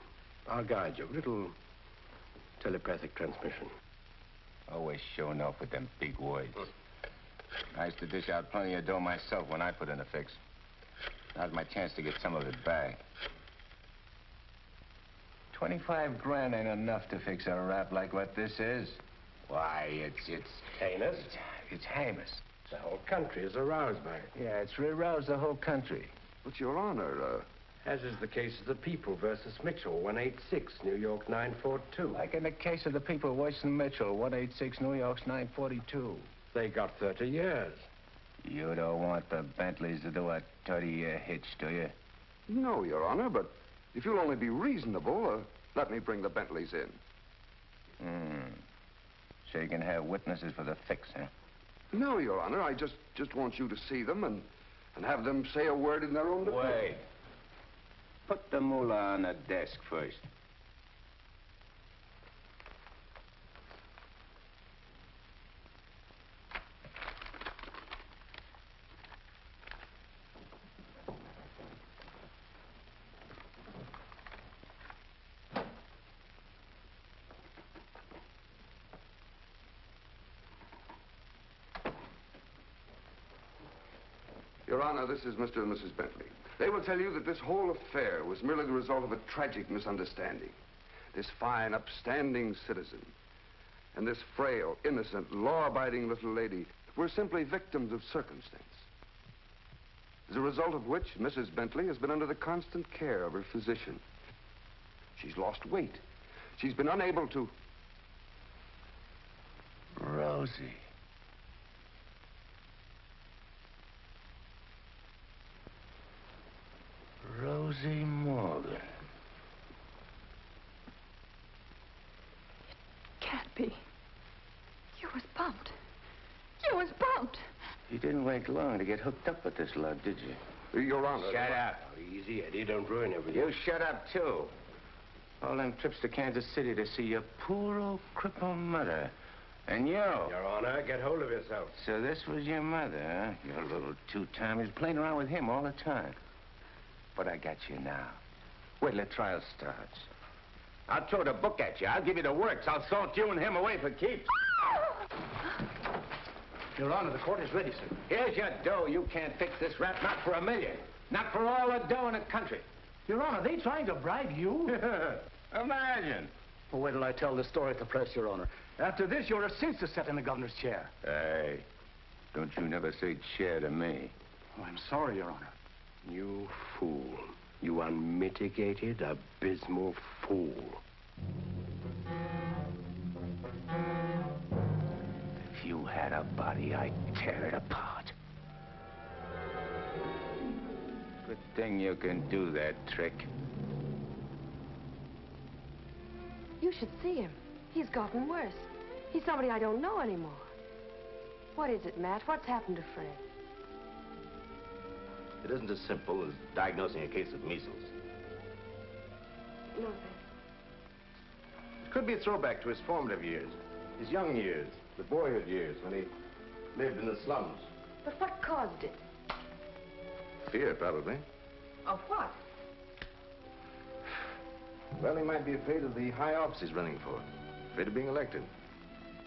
I'll guide you. A little telepathic transmission. Always showing off with them big words. I used to dish out plenty of dough myself when I put in a fix. Now's my chance to get some of it back. 25 grand ain't enough to fix a rap like what this is. Why, it's heinous? It's heinous. The whole country is aroused by it. Yeah, it's aroused the whole country. But, Your Honor, As is the case of the People versus Mitchell, 186, New York 942. Like in the case of the People, Weston Mitchell, 186, New York's 942. They got 30 years. You don't want the Bentleys to do a 30-year hitch, do you? no, Your Honor, but if you'll only be reasonable, let me bring the Bentleys in. So you can have witnesses for the fix, huh? No, Your Honor, I just want you to see them and have them say a word in their own defense. Wait. Put the mullah on the desk first. Your Honor, this is Mr. and Mrs. Bentley. They will tell you that this whole affair was merely the result of a tragic misunderstanding. This fine, upstanding citizen and this frail, innocent, law-abiding little lady were simply victims of circumstance. As a result of which, Mrs. Bentley has been under the constant care of her physician. She's lost weight. She's been unable to... Rosie. Rosie Morgan. Can't be. You was bumped. You was bumped. You didn't wait long to get hooked up with this lug, did you? Your Honor... Shut up. Easy, Eddie. Don't ruin everything. You shut up, too. All them trips to Kansas City to see your poor old crippled mother. And you. Your Honor, get hold of yourself. So this was your mother, huh? Your little two-timer. He's playing around with him all the time. But I got you now. Wait till the trial starts. I'll throw the book at you. I'll give you the works. I'll salt you and him away for keeps. Your Honor, the court is ready, sir. Here's your dough. You can't fix this rap, not for $1 million. Not for all the dough in the country. Your Honor, they trying to bribe you? Imagine. Well, wait till I tell the story at the press, Your Honor. After this, you're a cinch to sit in the governor's chair. Hey, don't you never say chair to me. Oh, I'm sorry, Your Honor. You fool. You unmitigated, abysmal fool. If you had a body, I'd tear it apart. Good thing you can do that trick. You should see him. He's gotten worse. He's somebody I don't know anymore. What is it, Matt? What's happened to Fred? It isn't as simple as diagnosing a case of measles. No, It could be a throwback to his formative years, his young years, the boyhood years when he lived in the slums. but what caused it? Fear, probably. Of what? Well, he might be afraid of the high office he's running for, afraid of being elected,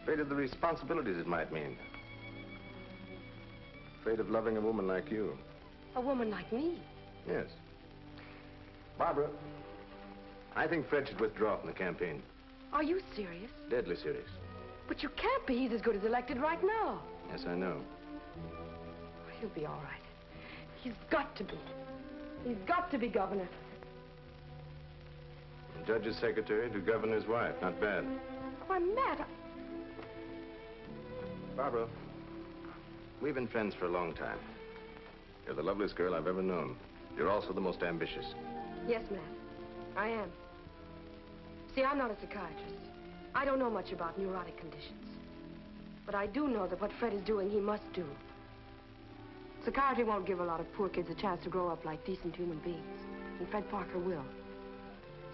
afraid of the responsibilities it might mean, afraid of loving a woman like you. A woman like me? Yes. Barbara, I think Fred should withdraw from the campaign. Are you serious? Deadly serious. But you can't be. He's as good as elected right now. Yes, I know. He'll be all right. He's got to be. He's got to be governor. From judge's secretary to governor's wife. Not bad. Why, Matt, Barbara, we've been friends for a long time. You're the loveliest girl I've ever known. You're also the most ambitious. Yes, Matt, I am. See, I'm not a psychiatrist. I don't know much about neurotic conditions. But I do know that what Fred is doing, he must do. Psychiatry won't give a lot of poor kids a chance to grow up like decent human beings. And Fred Parker will.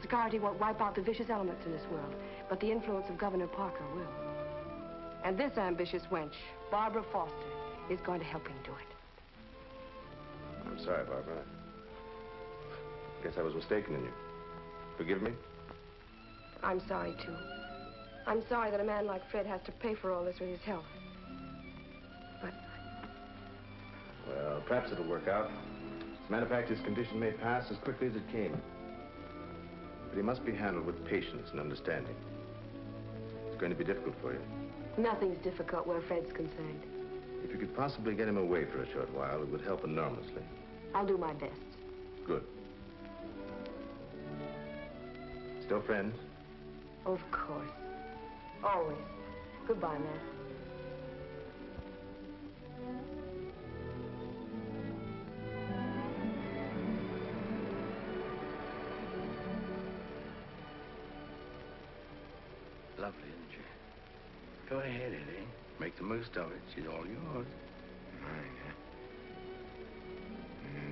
Psychiatry won't wipe out the vicious elements in this world, but the influence of Governor Parker will. And this ambitious wench, Barbara Foster, is going to help him do it. I'm sorry, Barbara. I guess I was mistaken in you. Forgive me? I'm sorry, too. I'm sorry that a man like Fred has to pay for all this with his health. But Well, perhaps it'll work out. As a matter of fact, his condition may pass as quickly as it came. But he must be handled with patience and understanding. It's going to be difficult for you. nothing's difficult where Fred's concerned. If you could possibly get him away for a short while, it would help enormously. I'll do my best. Good. Still friends? Of course. Always. Goodbye, Matt. Lovely, isn't she? Go ahead, Eddie. Make the most of it. She's all yours.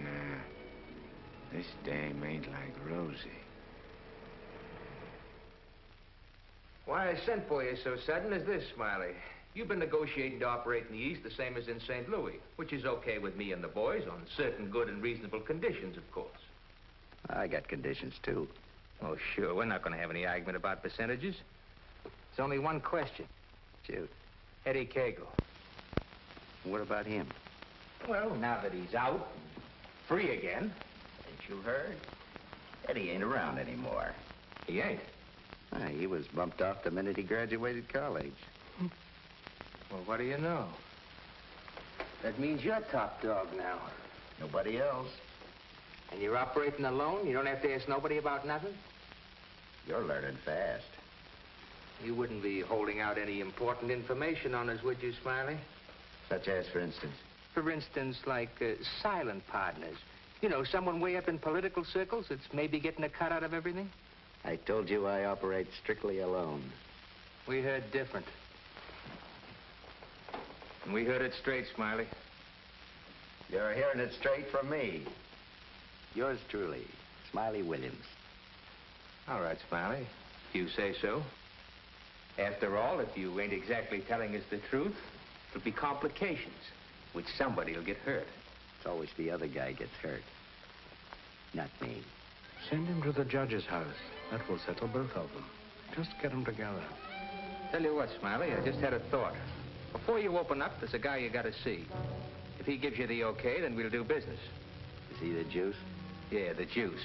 Nah. This dame ain't like Rosie. Why I sent for you so sudden is this, Smiley. You've been negotiating to operate in the East the same as in St. Louis, which is okay with me and the boys on certain good and reasonable conditions, of course. I got conditions, too. Oh, sure. We're not going to have any argument about percentages. There's only one question. Shoot. Eddie Cagle. What about him? Well, now that he's out, free again. Ain't you heard? Eddie ain't around anymore. He ain't. He was bumped off the minute he graduated college. Well, what do you know? That means you're top dog now. Nobody else. And you're operating alone? You don't have to ask nobody about nothing? You're learning fast. You wouldn't be holding out any important information on us, would you, Smiley? Such as, for instance? For instance, like silent partners. You know, someone way up in political circles that's maybe getting a cut out of everything? I told you I operate strictly alone. We heard different. And we heard it straight, Smiley. You're hearing it straight from me. Yours truly, Smiley Williams. All right, Smiley. If you say so. After all, if you ain't exactly telling us the truth, it'll be complications, which somebody will get hurt. It's always the other guy gets hurt. Not me. Send him to the judge's house. That will settle both of them. Just get them together. Tell you what, Smiley, I just had a thought. Before you open up, there's a guy you gotta see. If he gives you the okay, then we'll do business. Is he the juice? Yeah, the juice.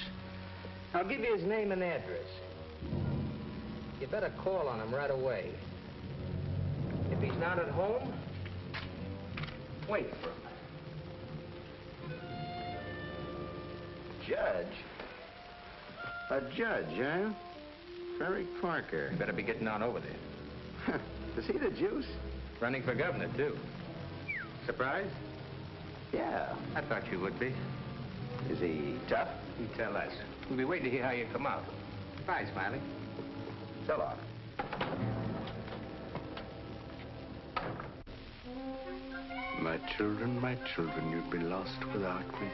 I'll give you his name and address. You better call on him right away. If he's not at home, wait for him. Judge? A judge, huh? Ferry Parker. You better be getting on over there. Is he the juice? Running for governor, too. Surprised? Yeah. I thought you would be. Is he tough? You tell us. We'll be waiting to hear how you come out. Bye, Smiley. So long. My children, you'd be lost without me.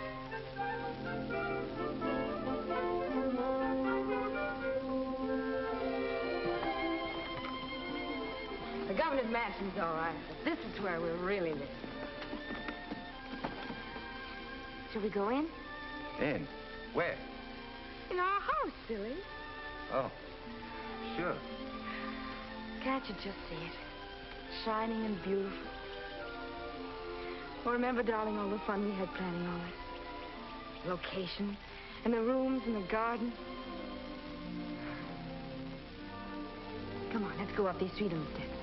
The governor's mansion's all right, but this is where we're really living. Shall we go in? In? Where? In our house, silly. Oh, sure. Can't you just see it? Shining and beautiful. Well, remember, darling, all the fun we had planning all this? Location, and the rooms, and the garden. Come on, let's go up these three little steps.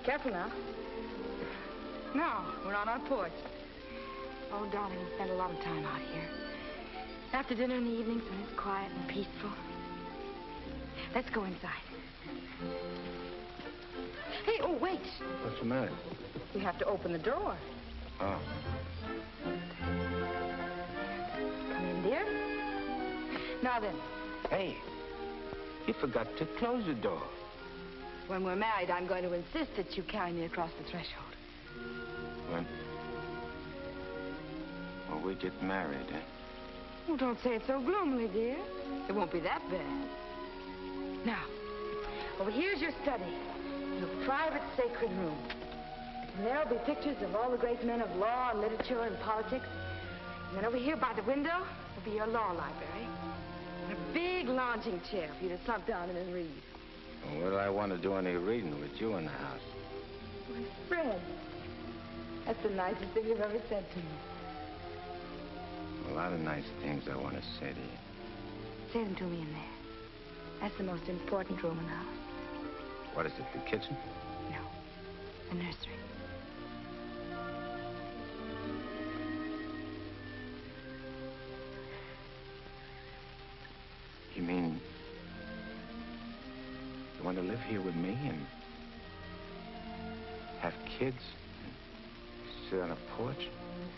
Careful now. Now, we're on our porch. Oh, darling, we spend a lot of time out here. After dinner in the evenings when it's quiet and peaceful. Let's go inside. Hey, oh, wait. What's the matter? We have to open the door. Oh. Come in, dear. Now then. Hey, you forgot to close the door. When we're married, I'm going to insist that you carry me across the threshold. When we get married, eh? Oh, don't say it so gloomily, dear. It won't be that bad. Now, over here's your study. Your private, sacred room. And there'll be pictures of all the great men of law and literature and politics. And then over here by the window will be your law library. And a big lounging chair for you to slump down in and read. Well, what do I want to do any reading with you in the house? My Fred, that's the nicest thing you've ever said to me. A lot of nice things I want to say to you. Say them to me in there. That's the most important room in the house. What is it, the kitchen? No, the nursery. You mean you want to live here with me and have kids and sit on a porch?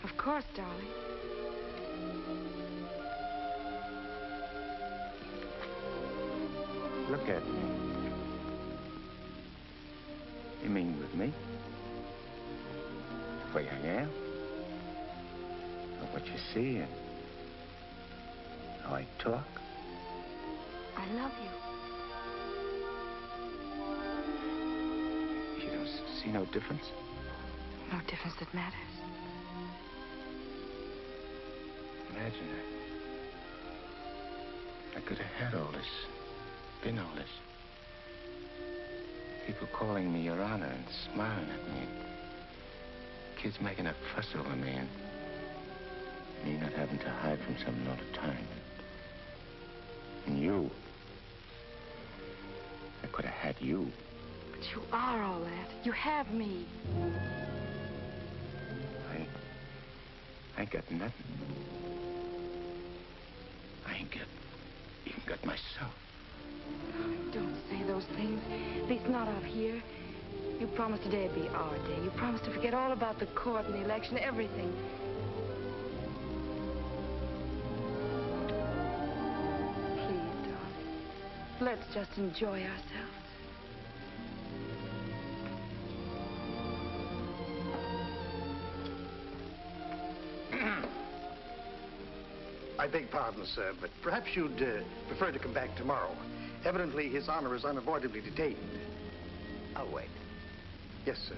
Of course, darling. Look at me. You mean with me? The way I am? Or what you see and how I talk? I love you. You don't see no difference? No difference that matters. Imagine I could have had all this, been all this. People calling me Your Honor and smiling at me. Kids making a fuss over me and me not having to hide from something all the time. And you. I could have had you. But you are all that. You have me. I ain't got nothing. I ain't even got myself. Don't say those things. At least not out here. You promised today'd be our day. You promised to forget all about the court and the election, everything. Please, darling. Let's just enjoy ourselves. I beg pardon, sir, but perhaps you'd prefer to come back tomorrow. Evidently, His Honor is unavoidably detained. I'll wait. Yes, sir.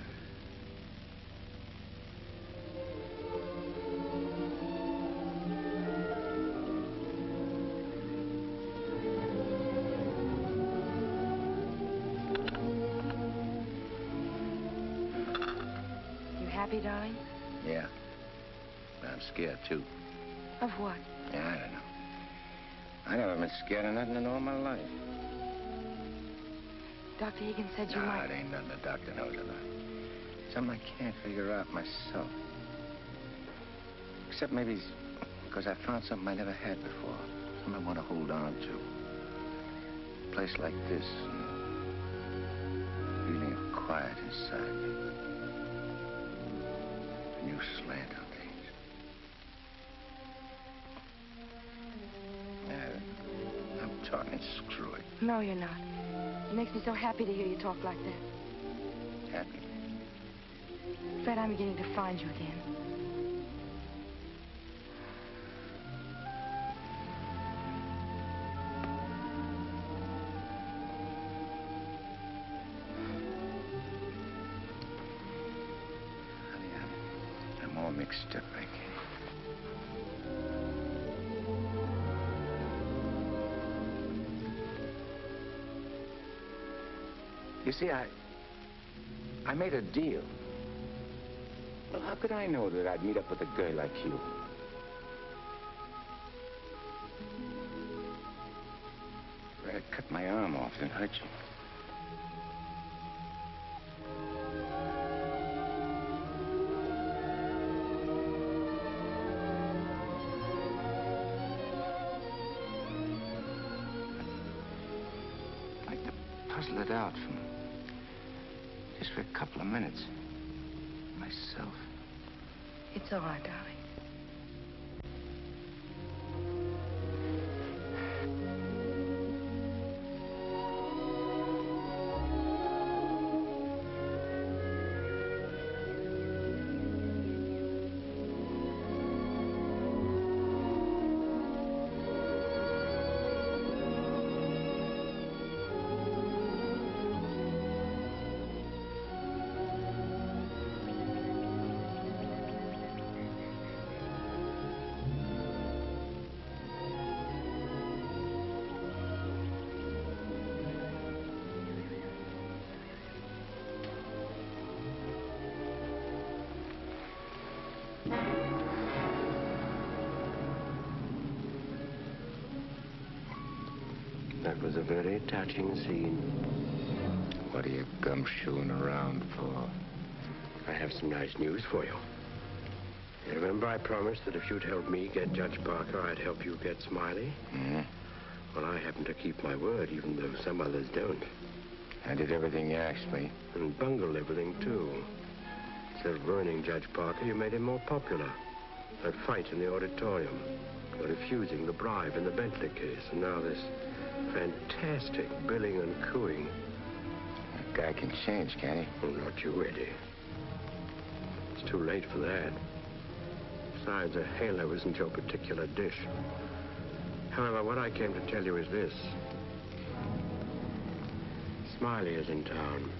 You happy, darling? Yeah. But I'm scared, too. Of what? Yeah, I don't know. I never been scared of nothing in all my life. Dr. Egan said you Nah, might... it ain't nothing the doctor knows about. Something I can't figure out myself. Except maybe it's because I found something I never had before. Something I want to hold on to. A place like this. And feeling of quiet inside me. A new slant on things. I'm talking screw it. No, you're not. It makes me so happy to hear you talk like that. Happy? Fred, I'm beginning to find you again. Honey, I'm all mixed up, I can't. You see, I made a deal. Well, how could I know that I'd meet up with a girl like you? I'd cut my arm off and hurt you. I'd like to puzzle it out from just for a couple of minutes. Myself. It's all right, darling. That was a very touching scene. What are you gumshoeing around for? I have some nice news for you. You remember I promised that if you'd help me get Judge Parker, I'd help you get Smiley? Hmm? Well, I happen to keep my word, even though some others don't. I did everything you asked me. And bungled everything, too. Instead of ruining Judge Parker, you made him more popular. That fight in the auditorium. You're refusing the bribe in the Bentley case. And now this fantastic billing and cooing. A guy can change, can't he? Oh, not you, Eddie. It's too late for that. Besides, a halo isn't your particular dish. However, what I came to tell you is this. Smiley is in town.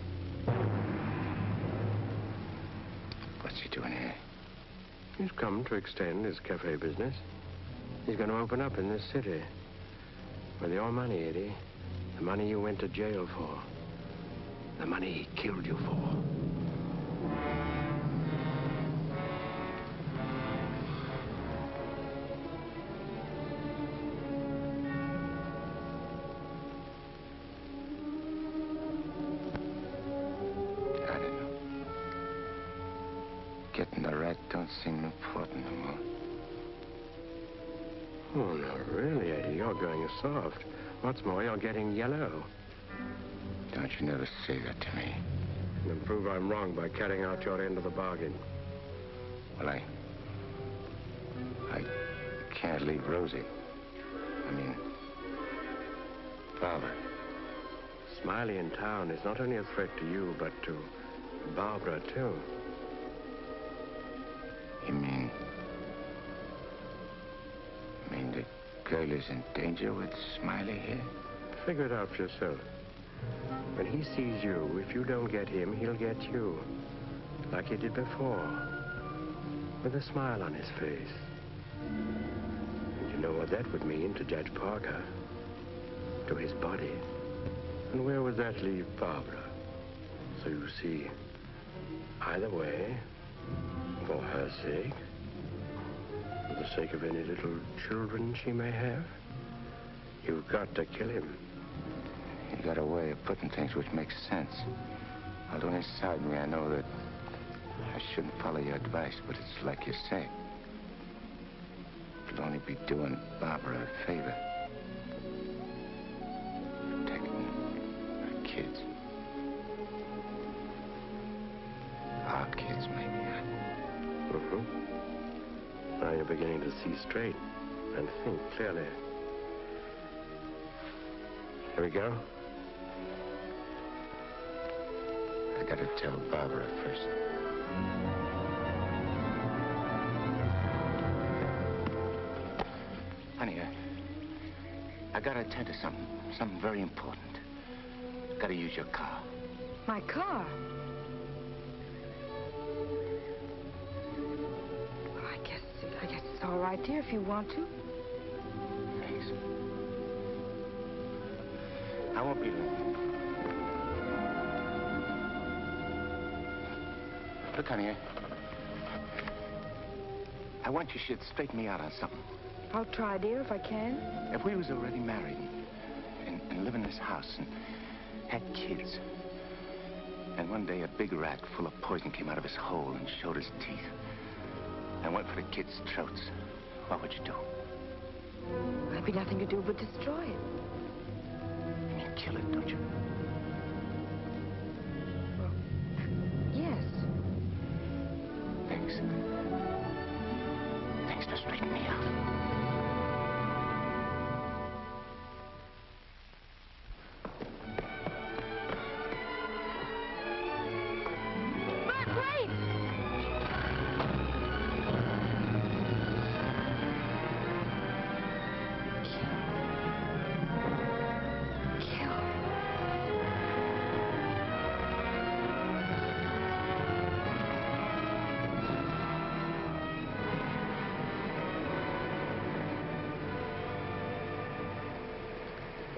What's he doing here? He's come to extend his cafe business. He's going to open up in this city. With your money, Eddie. The money you went to jail for. The money he killed you for. I don't know. Getting the rat don't seem important no more. Oh, no, really, Eddie. You're going soft. What's more, you're getting yellow. Don't you never say that to me. And prove I'm wrong by cutting out your end of the bargain. Well, I can't leave Rosie. I mean, Barbara. Smiley in town is not only a threat to you, but to Barbara, too. You mean the girl is in danger with Smiley here? Figure it out for yourself. When he sees you, if you don't get him, he'll get you. Like he did before. With a smile on his face. And you know what that would mean to Judge Parker. To his body. And where would that leave Barbara? So you see, either way, for her sake, for the sake of any little children she may have, you've got to kill him. You got a way of putting things which makes sense. Although inside me I know that I shouldn't follow your advice, but it's like you say. It'll only be doing Barbara a favor. Protecting her kids. Our kids, maybe. Now you're beginning to see straight and think clearly. Here we go. I gotta tell Barbara first. Honey, I gotta attend to something very important. Gotta use your car. My car? Well, I guess it's all right, dear, if you want to. Thanks. I won't be long. Look, honey, I want you should straighten me out on something. I'll try, dear, if I can. If we was already married and live in this house and had kids, and one day a big rat full of poison came out of his hole and showed his teeth and went for the kids' throats, what would you do? There'd be nothing to do but destroy it. You mean kill it, don't you? Yes. Thanks. Thanks for straightening me out.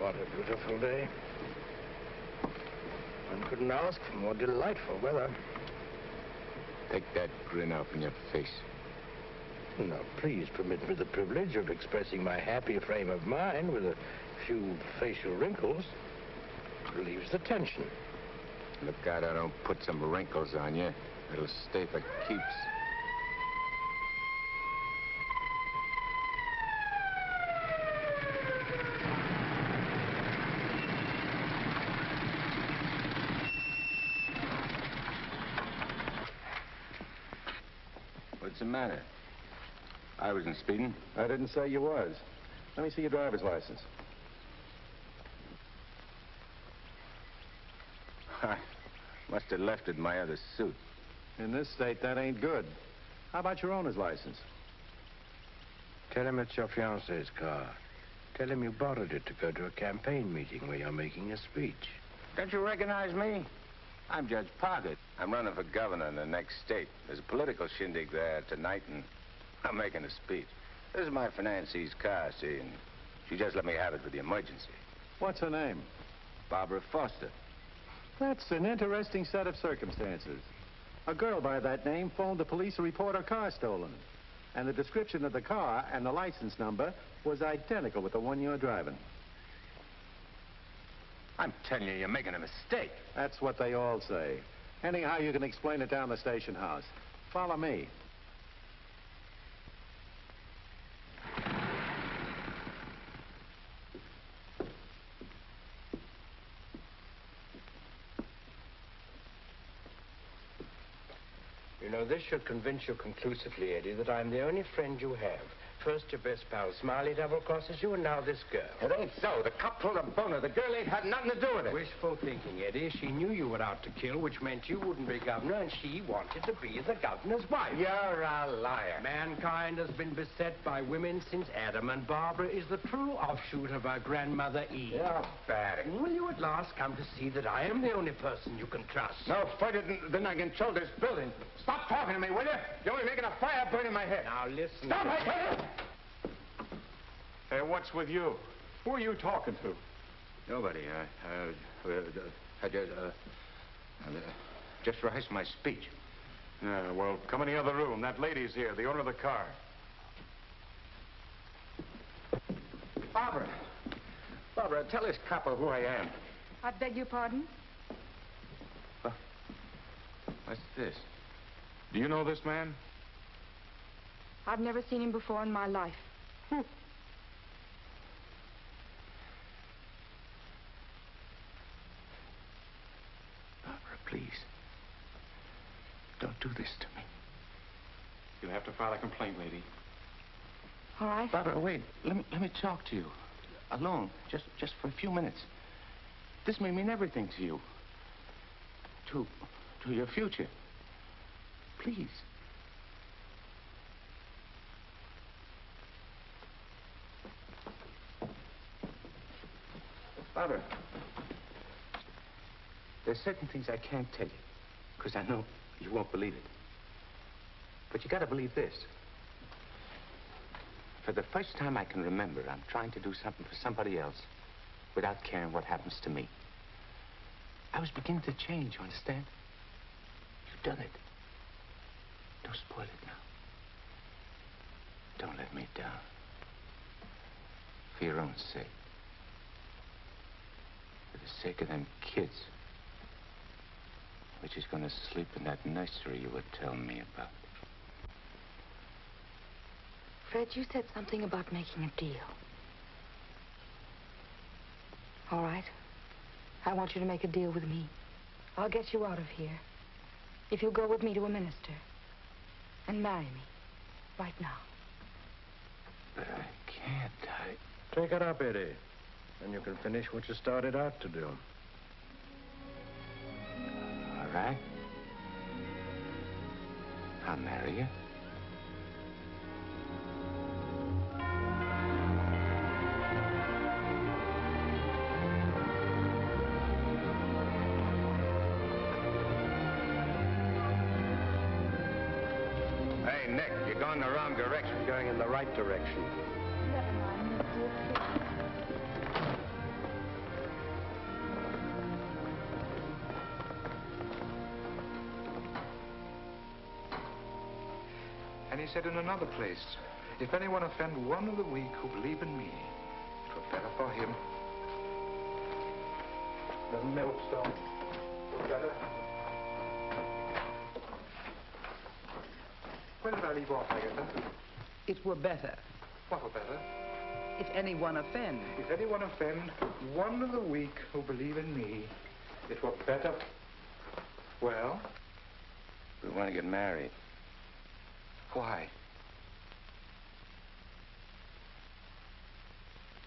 What a beautiful day. One couldn't ask for more delightful weather. Take that grin off in your face. Now, please permit me the privilege of expressing my happy frame of mind with a few facial wrinkles. Relieves the tension. Look out I don't put some wrinkles on you. It'll stay for keeps. What's the matter? I wasn't speeding. I didn't say you was. Let me see your driver's license. I must have left it in my other suit. In this state, that ain't good. How about your owner's license? Tell him it's your fiancé's car. Tell him you borrowed it to go to a campaign meeting where you're making a speech. Don't you recognize me? I'm Judge Parker. I'm running for governor in the next state. There's a political shindig there tonight, and I'm making a speech. This is my financier's car, see, and she just let me have it for the emergency. What's her name? Barbara Foster. That's an interesting set of circumstances. A girl by that name phoned the police to report her car stolen. And the description of the car and the license number was identical with the one you're driving. I'm telling you, you're making a mistake. That's what they all say. Anyhow, you can explain it down the station house. Follow me. You know, this should convince you conclusively, Eddie, that I'm the only friend you have. First, your best pal Smiley double-crosses you, and now this girl. It ain't so. The cop pulled a boner. The girl ain't had nothing to do with it. Wishful thinking, Eddie. She knew you were out to kill, which meant you wouldn't be governor, and she wanted to be the governor's wife. You're a liar. Mankind has been beset by women since Adam, and Barbara is the true offshoot of our grandmother Eve. You're bad. Will you at last come to see that I am the only person you can trust? No further than I control this building. Stop talking to me, will you? You're only making a fire burn in my head. Now, listen. Stop, I tell you! Hey, what's with you? Who are you talking to? Nobody. I just rehearsed my speech. Yeah, well, come in the other room. That lady's here, the owner of the car. Barbara. Barbara, tell this copper who I am. I beg your pardon? What's this? Do you know this man? I've never seen him before in my life. Barbara, please. Don't do this to me. You'll have to file a complaint, lady. All right. Barbara, wait. Let me talk to you. Alone. Just for a few minutes. This may mean everything to you. To your future. Please. Barbara, there's certain things I can't tell you, because I know you won't believe it. But you gotta believe this. For the first time I can remember, I'm trying to do something for somebody else without caring what happens to me. I was beginning to change, you understand? You've done it. Don't spoil it now. Don't let me down. For your own sake. For the sake of them kids. Which is going to sleep in that nursery you were telling me about. Fred, you said something about making a deal. All right. I want you to make a deal with me. I'll get you out of here. If you'll go with me to a minister. And marry me. Right now. But I can't. Take it up, Eddie. And you can finish what you started out to do. All right. I'll marry you. Hey, Nick, you're going the wrong direction. Going in the right direction. Never mind, dear. Any said in another place, if anyone offend one of the weak who believe in me, it were better for him. The millstone were better. Where did I leave off, Agatha? It were better. What were better? If anyone offend. If anyone offend one of the weak who believe in me, it were better. Well? We want to get married. Why?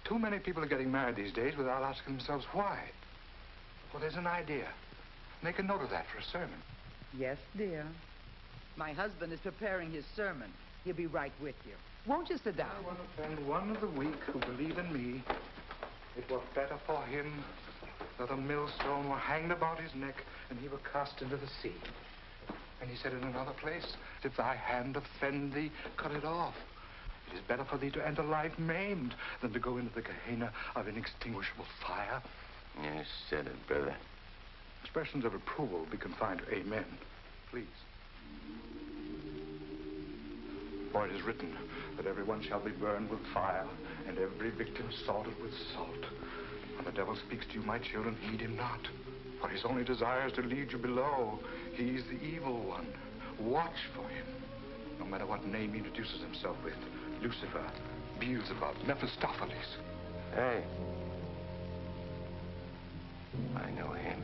Too many people are getting married these days without asking themselves why. Well, there's an idea. Make a note of that for a sermon. Yes, dear. My husband is preparing his sermon. He'll be right with you. Won't you sit down? I want to offend one of the weak who believe in me. It were better for him that a millstone were hanged about his neck and he were cast into the sea. And he said in another place, if thy hand offend thee, cut it off. It is better for thee to enter life maimed than to go into the Gehenna of inextinguishable fire. You said it, brother. Expressions of approval be confined to amen. Please. For it is written that everyone shall be burned with fire, and every victim salted with salt. When the devil speaks to you, my children, heed him not. For his only desire is to lead you below. He is the evil one. Watch for him. No matter what name he introduces himself with. Lucifer, Beelzebub, Mephistopheles. Hey. I know him.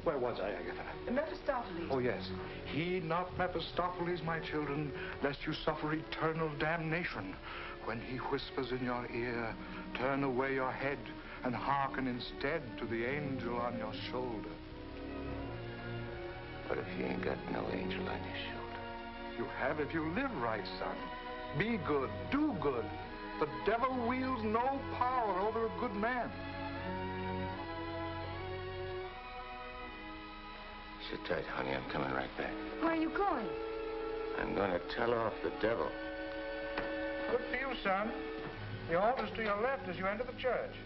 Where was I, Agatha? Mephistopheles. Oh, yes. Heed not Mephistopheles, my children, lest you suffer eternal damnation. When he whispers in your ear, turn away your head and hearken instead to the angel on your shoulder. But if you ain't got no angel on your shoulder? You have if you live right, son. Be good, do good. The devil wields no power over a good man. Sit tight, honey. I'm coming right back. Where are you going? I'm going to tell off the devil. Good for you, son. The altar's to your left as you enter the church.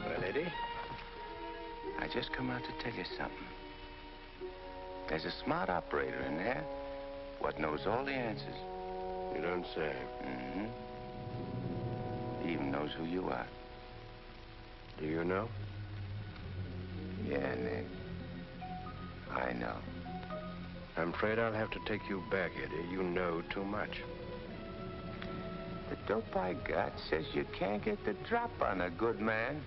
Well, Eddie, I just come out to tell you something. There's a smart operator in there what knows all the answers. You don't say. Mm-hmm. He even knows who you are. Do you know? Yeah, Nick. I know. I'm afraid I'll have to take you back, Eddie. You know too much. The dope I got says you can't get the drop on a good man.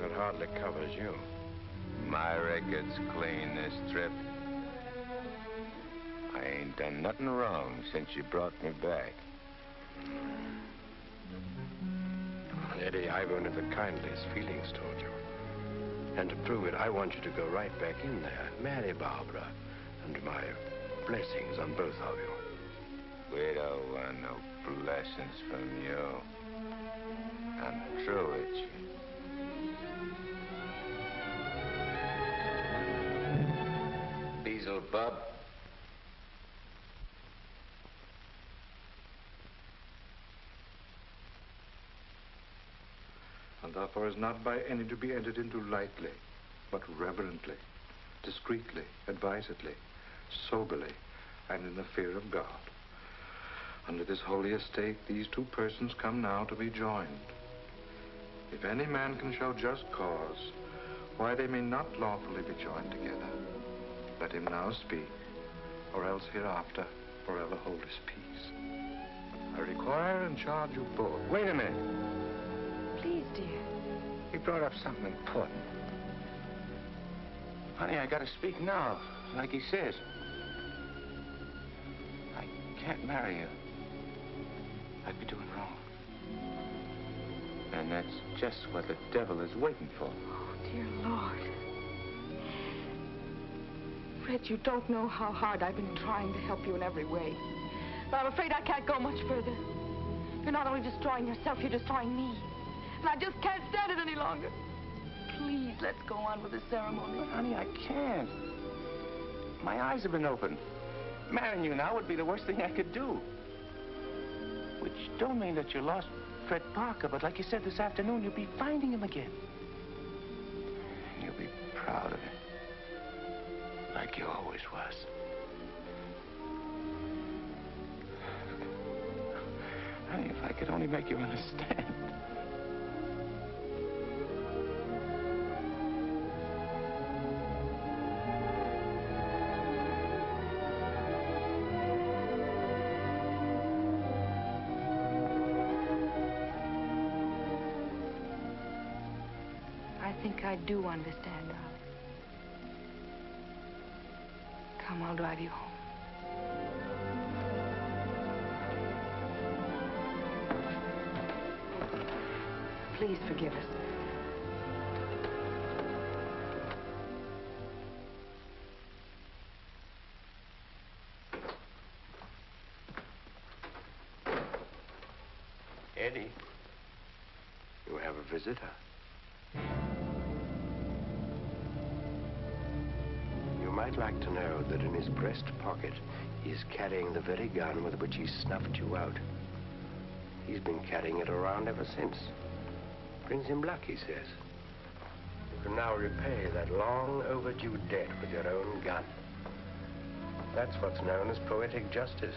That hardly covers you. My record's clean this trip. I ain't done nothing wrong since you brought me back. Eddie, I've only the kindliest feelings toward you. And to prove it, I want you to go right back in there, marry Barbara, and my blessings on both of you. We don't want no blessings from you. I'm through with you. Beelzebub. And therefore is not by any to be entered into lightly, but reverently, discreetly, advisedly, soberly, and in the fear of God. Under this holy estate, these two persons come now to be joined. If any man can show just cause why they may not lawfully be joined together, let him now speak, or else hereafter forever hold his peace. I require and charge you both. Wait a minute. Please, dear. He brought up something important. Honey, I gotta speak now, like he says. I can't marry you. I'd be doing wrong. And that's just what the devil is waiting for. Oh, dear Lord. Fred, you don't know how hard I've been trying to help you in every way. But I'm afraid I can't go much further. You're not only destroying yourself, you're destroying me. And I just can't stand it any longer. Please, let's go on with the ceremony. Honey, I can't. My eyes have been opened. Marrying you now would be the worst thing I could do. Which don't mean that you lost Fred Parker, but like you said this afternoon, you'll be finding him again. You'll be proud of him. like you always was. Honey, if I could only make you understand. I think I do understand, darling. Come, I'll drive you home. Please forgive us. Eddie, you have a visitor. You might like to know that in his breast pocket, he is carrying the very gun with which he snuffed you out. He's been carrying it around ever since. Brings him luck, he says. You can now repay that long overdue debt with your own gun. That's what's known as poetic justice.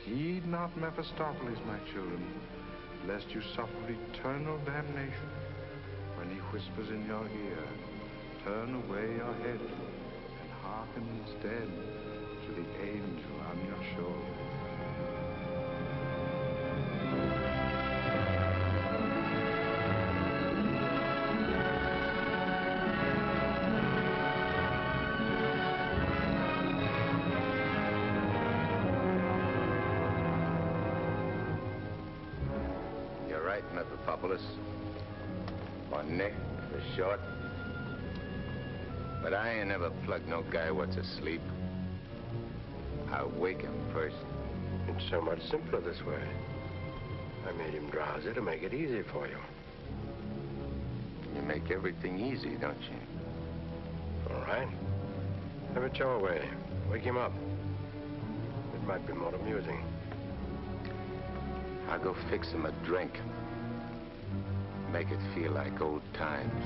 Heed not Mephistopheles, my children, lest you suffer eternal damnation. When he whispers in your ear, turn away your head and hearken instead to the angel on your shoulder. You're right, Mephistopheles. Or Nick, for short. But I ain't never plugged no guy what's asleep. I wake him first. It's so much simpler this way. I made him drowsy to make it easy for you. You make everything easy, don't you? All right. Have it your way. Wake him up. It might be more amusing. I'll go fix him a drink. Make it feel like old times.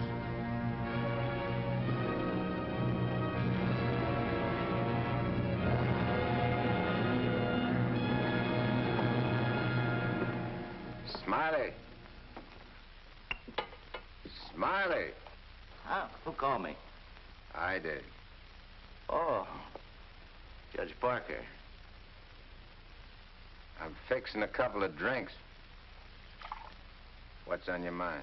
Smiley! Smiley! Huh? Who called me? I did. Oh, Judge Parker. I'm fixing a couple of drinks. What's on your mind?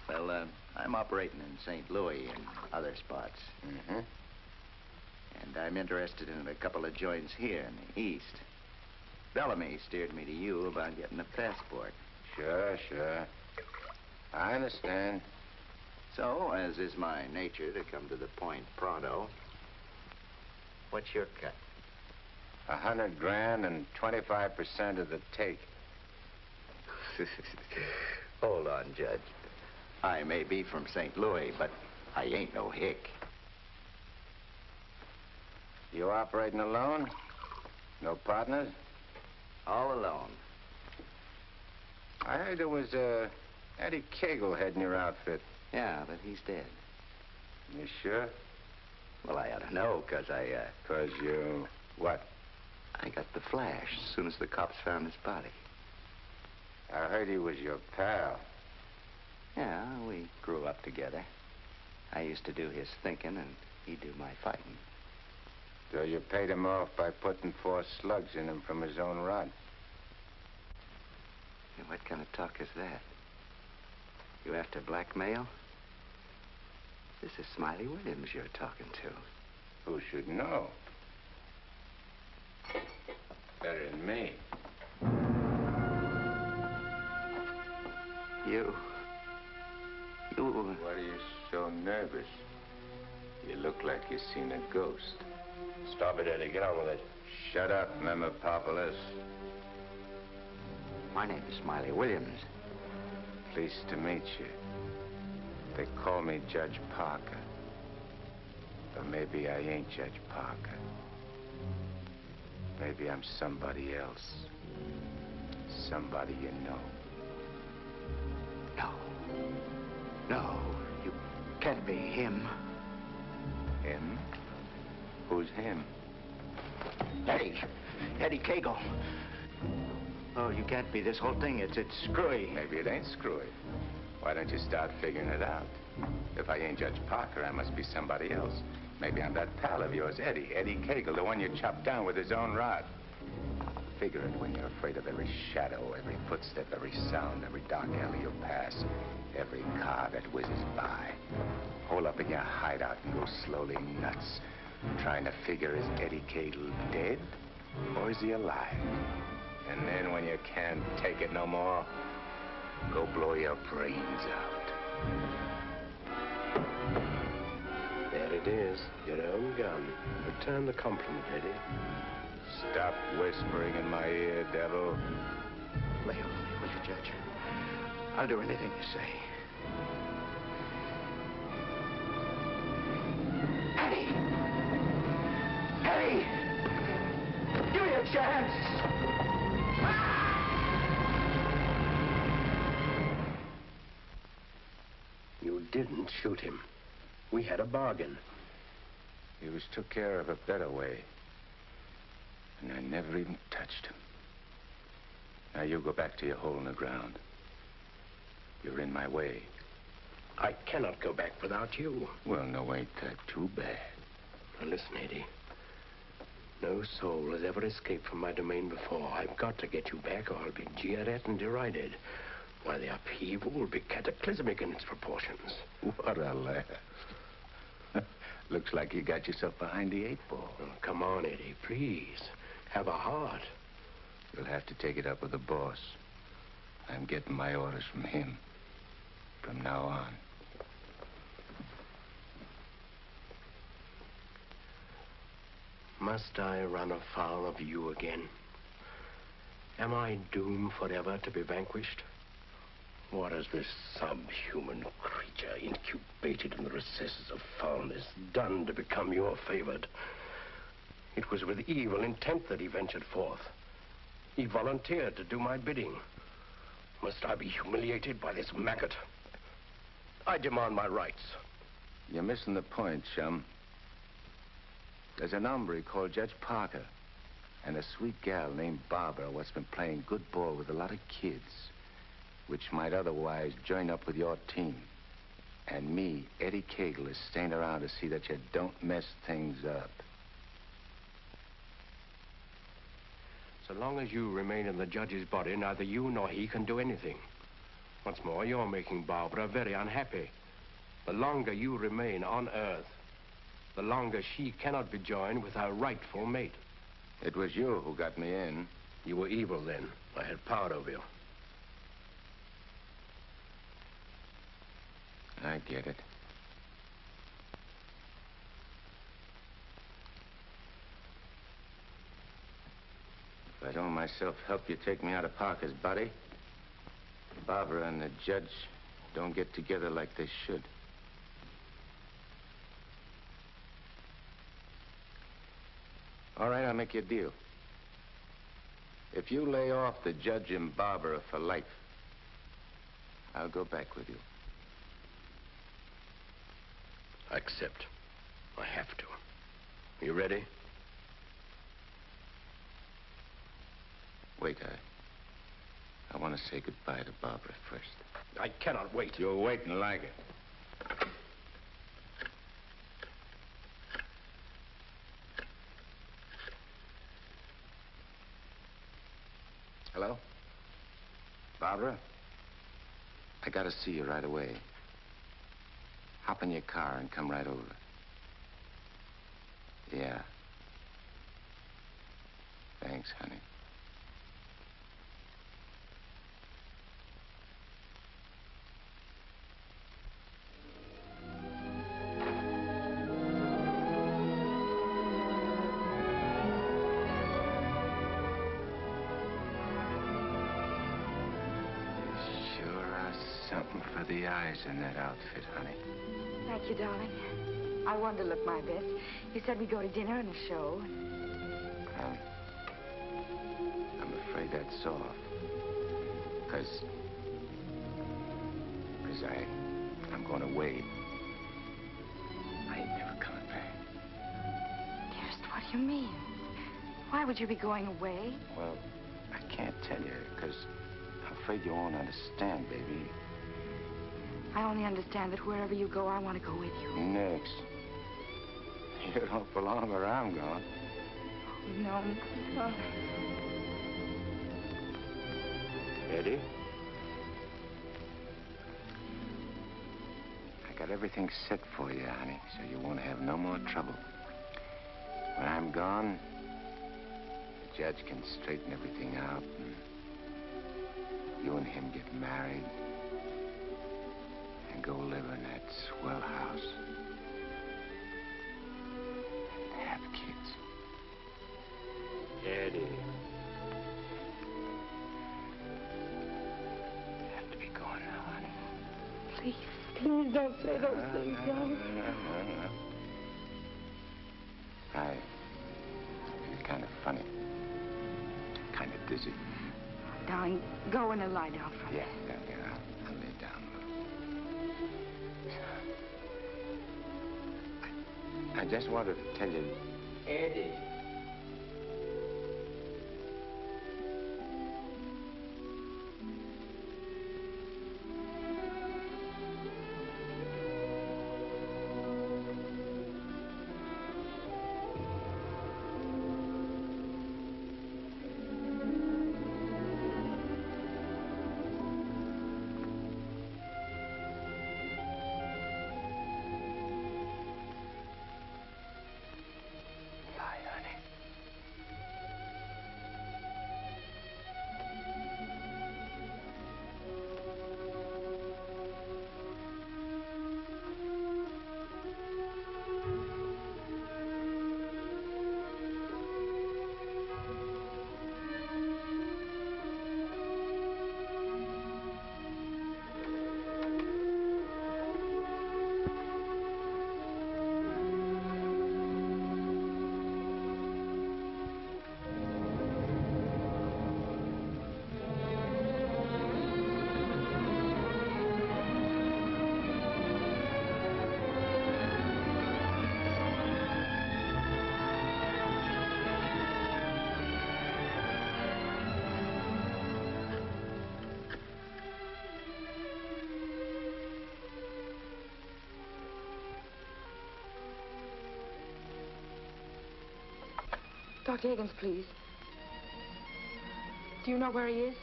Well, I'm operating in St. Louis and other spots. Mm-hmm. And I'm interested in a couple of joints here in the East. Bellamy steered me to you about getting a passport. Sure. I understand. So, as is my nature to come to the point pronto, what's your cut? $100 grand and 25% of the take. Hold on, Judge. I may be from St. Louis, but I ain't no hick. You operating alone? No partners? All alone. I heard there was Eddie Cagle heading your outfit. Yeah, but he's dead. You sure? Well, I ought to know, 'cause I, 'Cause you... what? I got the flash as soon as the cops found his body. I heard he was your pal. Yeah, we grew up together. I used to do his thinking, and he'd do my fighting. So you paid him off by putting 4 slugs in him from his own rod. Hey, what kind of talk is that? You after blackmail? This is Smiley Williams you're talking to. Who should know? Better than me. You... What are you so nervous? You look like you've seen a ghost. Stop it, Eddie. Get on with it. Shut up, Memopopolis. My name is Smiley Williams. Pleased to meet you. They call me Judge Parker. Or maybe I ain't Judge Parker. Maybe I'm somebody else. Somebody you know. No. No, you can't be him. Him? Who's him? Eddie Cagle. Oh, you can't be. This whole thing, it's screwy. Maybe it ain't screwy. Why don't you start figuring it out? If I ain't Judge Parker, I must be somebody else. Maybe I'm that pal of yours, Eddie Cagle, the one you chopped down with his own rod. Figure it when you're afraid of every shadow, every footstep, every sound, every dark alley you pass, every car that whizzes by. Hole up in your hideout and go slowly nuts, trying to figure, is Eddie Cagle dead or is he alive? And then when you can't take it no more, go blow your brains out. There it is, your own gun. Return the compliment, Eddie. Stop whispering in my ear, devil. Lay off me, will you, Judge? I'll do anything you say. Eddie! Eddie! Give me a chance! You didn't shoot him. We had a bargain. He was took care of a better way. And I never even touched him. Now you go back to your hole in the ground. You're in my way. I cannot go back without you. Well, no, ain't that too bad. Now listen, Eddie. No soul has ever escaped from my domain before. I've got to get you back or I'll be jeered at and derided. Why, the upheaval will be cataclysmic in its proportions. What a laugh. Looks like you got yourself behind the 8-ball. Oh, come on, Eddie, please. Have a heart. You'll have to take it up with the boss. I'm getting my orders from him. From now on. Must I run afoul of you again? Am I doomed forever to be vanquished? What has this subhuman creature incubated in the recesses of foulness done to become your favored? It was with evil intent that he ventured forth. He volunteered to do my bidding. Must I be humiliated by this maggot? I demand my rights. You're missing the point, chum. There's an hombre called Judge Parker and a sweet gal named Barbara what's been playing good ball with a lot of kids, which might otherwise join up with your team. And me, Eddie Cagle, is staying around to see that you don't mess things up. So long as you remain in the judge's body, neither you nor he can do anything. What's more, you're making Barbara very unhappy. The longer you remain on Earth, the longer she cannot be joined with her rightful mate. It was you who got me in. You were evil then. I had power over you. I get it. If I don't myself help you take me out of Parker's body, Barbara and the judge don't get together like they should. All right, I'll make you a deal. If you lay off the judge and Barbara for life, I'll go back with you. I accept. I have to. You ready? Wait, I want to say goodbye to Barbara first. I cannot wait. You'll wait and like it. Hello? Barbara? I gotta see you right away. Hop in your car and come right over. Yeah. Thanks, honey. something for the eyes in that outfit, honey. Thank you, darling. I wanted to look my best. You said we'd go to dinner and a show. I'm afraid that's off. Because I'm going away. I ain't never coming back. Dearest, what do you mean? Why would you be going away? Well, I can't tell you, because I'm afraid you won't understand, baby. I only understand that wherever you go, I want to go with you. Next. You don't belong where I'm going. No. Oh. Eddie? I got everything set for you, honey, so you won't have no more trouble. When I'm gone, the judge can straighten everything out, and you and him get married and go live in that swell house and have kids. Eddie. You have to be going now, honey. Please, please don't say those things, darling. It's kind of funny. Kind of dizzy. Darling, go in and lie down for a minute. Yeah. I'll lay down a little. I just wanted to tell you... Eddie. Dr. Higgins, please. Do you know where he is?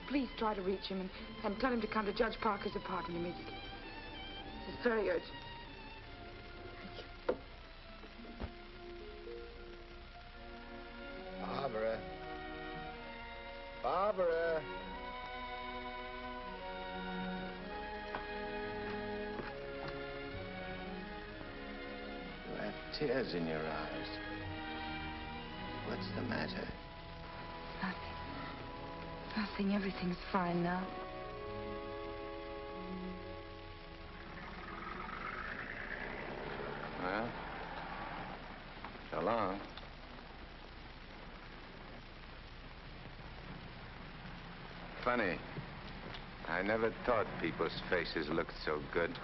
Please try to reach him and tell him to come to Judge Parker's apartment immediately. It's very urgent. Barbara. Barbara. You have tears in your eyes. What's the matter? Nothing. Everything's fine now. Well, so long. Funny. I never thought people's faces looked so good.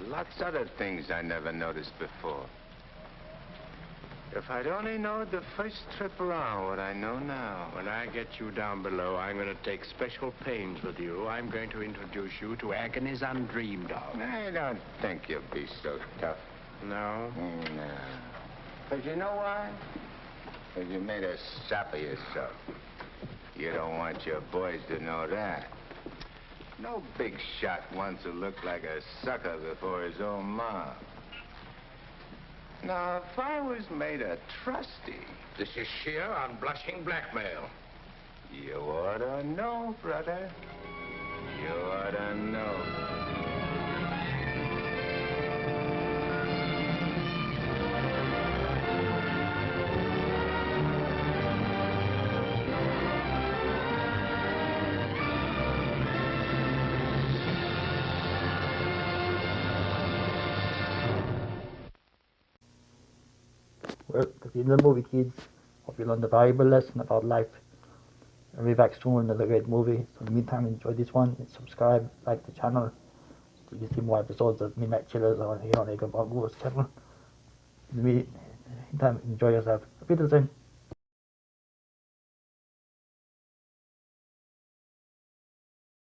Lots of other things I never noticed before. If I'd only known the first trip around what I know now. When I get you down below, I'm going to take special pains with you. I'm going to introduce you to agonies undreamed of. I don't think you'll be so tough. No? No. But you know why? Because you made a sap of yourself. You don't want your boys to know that. No big shot wants to look like a sucker before his own mom. Now, if I was made a trustee... This is sheer unblushing blackmail. You ought to know, brother. You ought to know. Well, at the end of the movie, kids, hope you learned a valuable lesson about life. I'll be back soon with another great movie. So in the meantime, enjoy this one and subscribe, like the channel, so you can see more episodes of Midnight Chillers or, Naked Bongos channel. In the meantime, enjoy yourself. Auf Wiedersehen.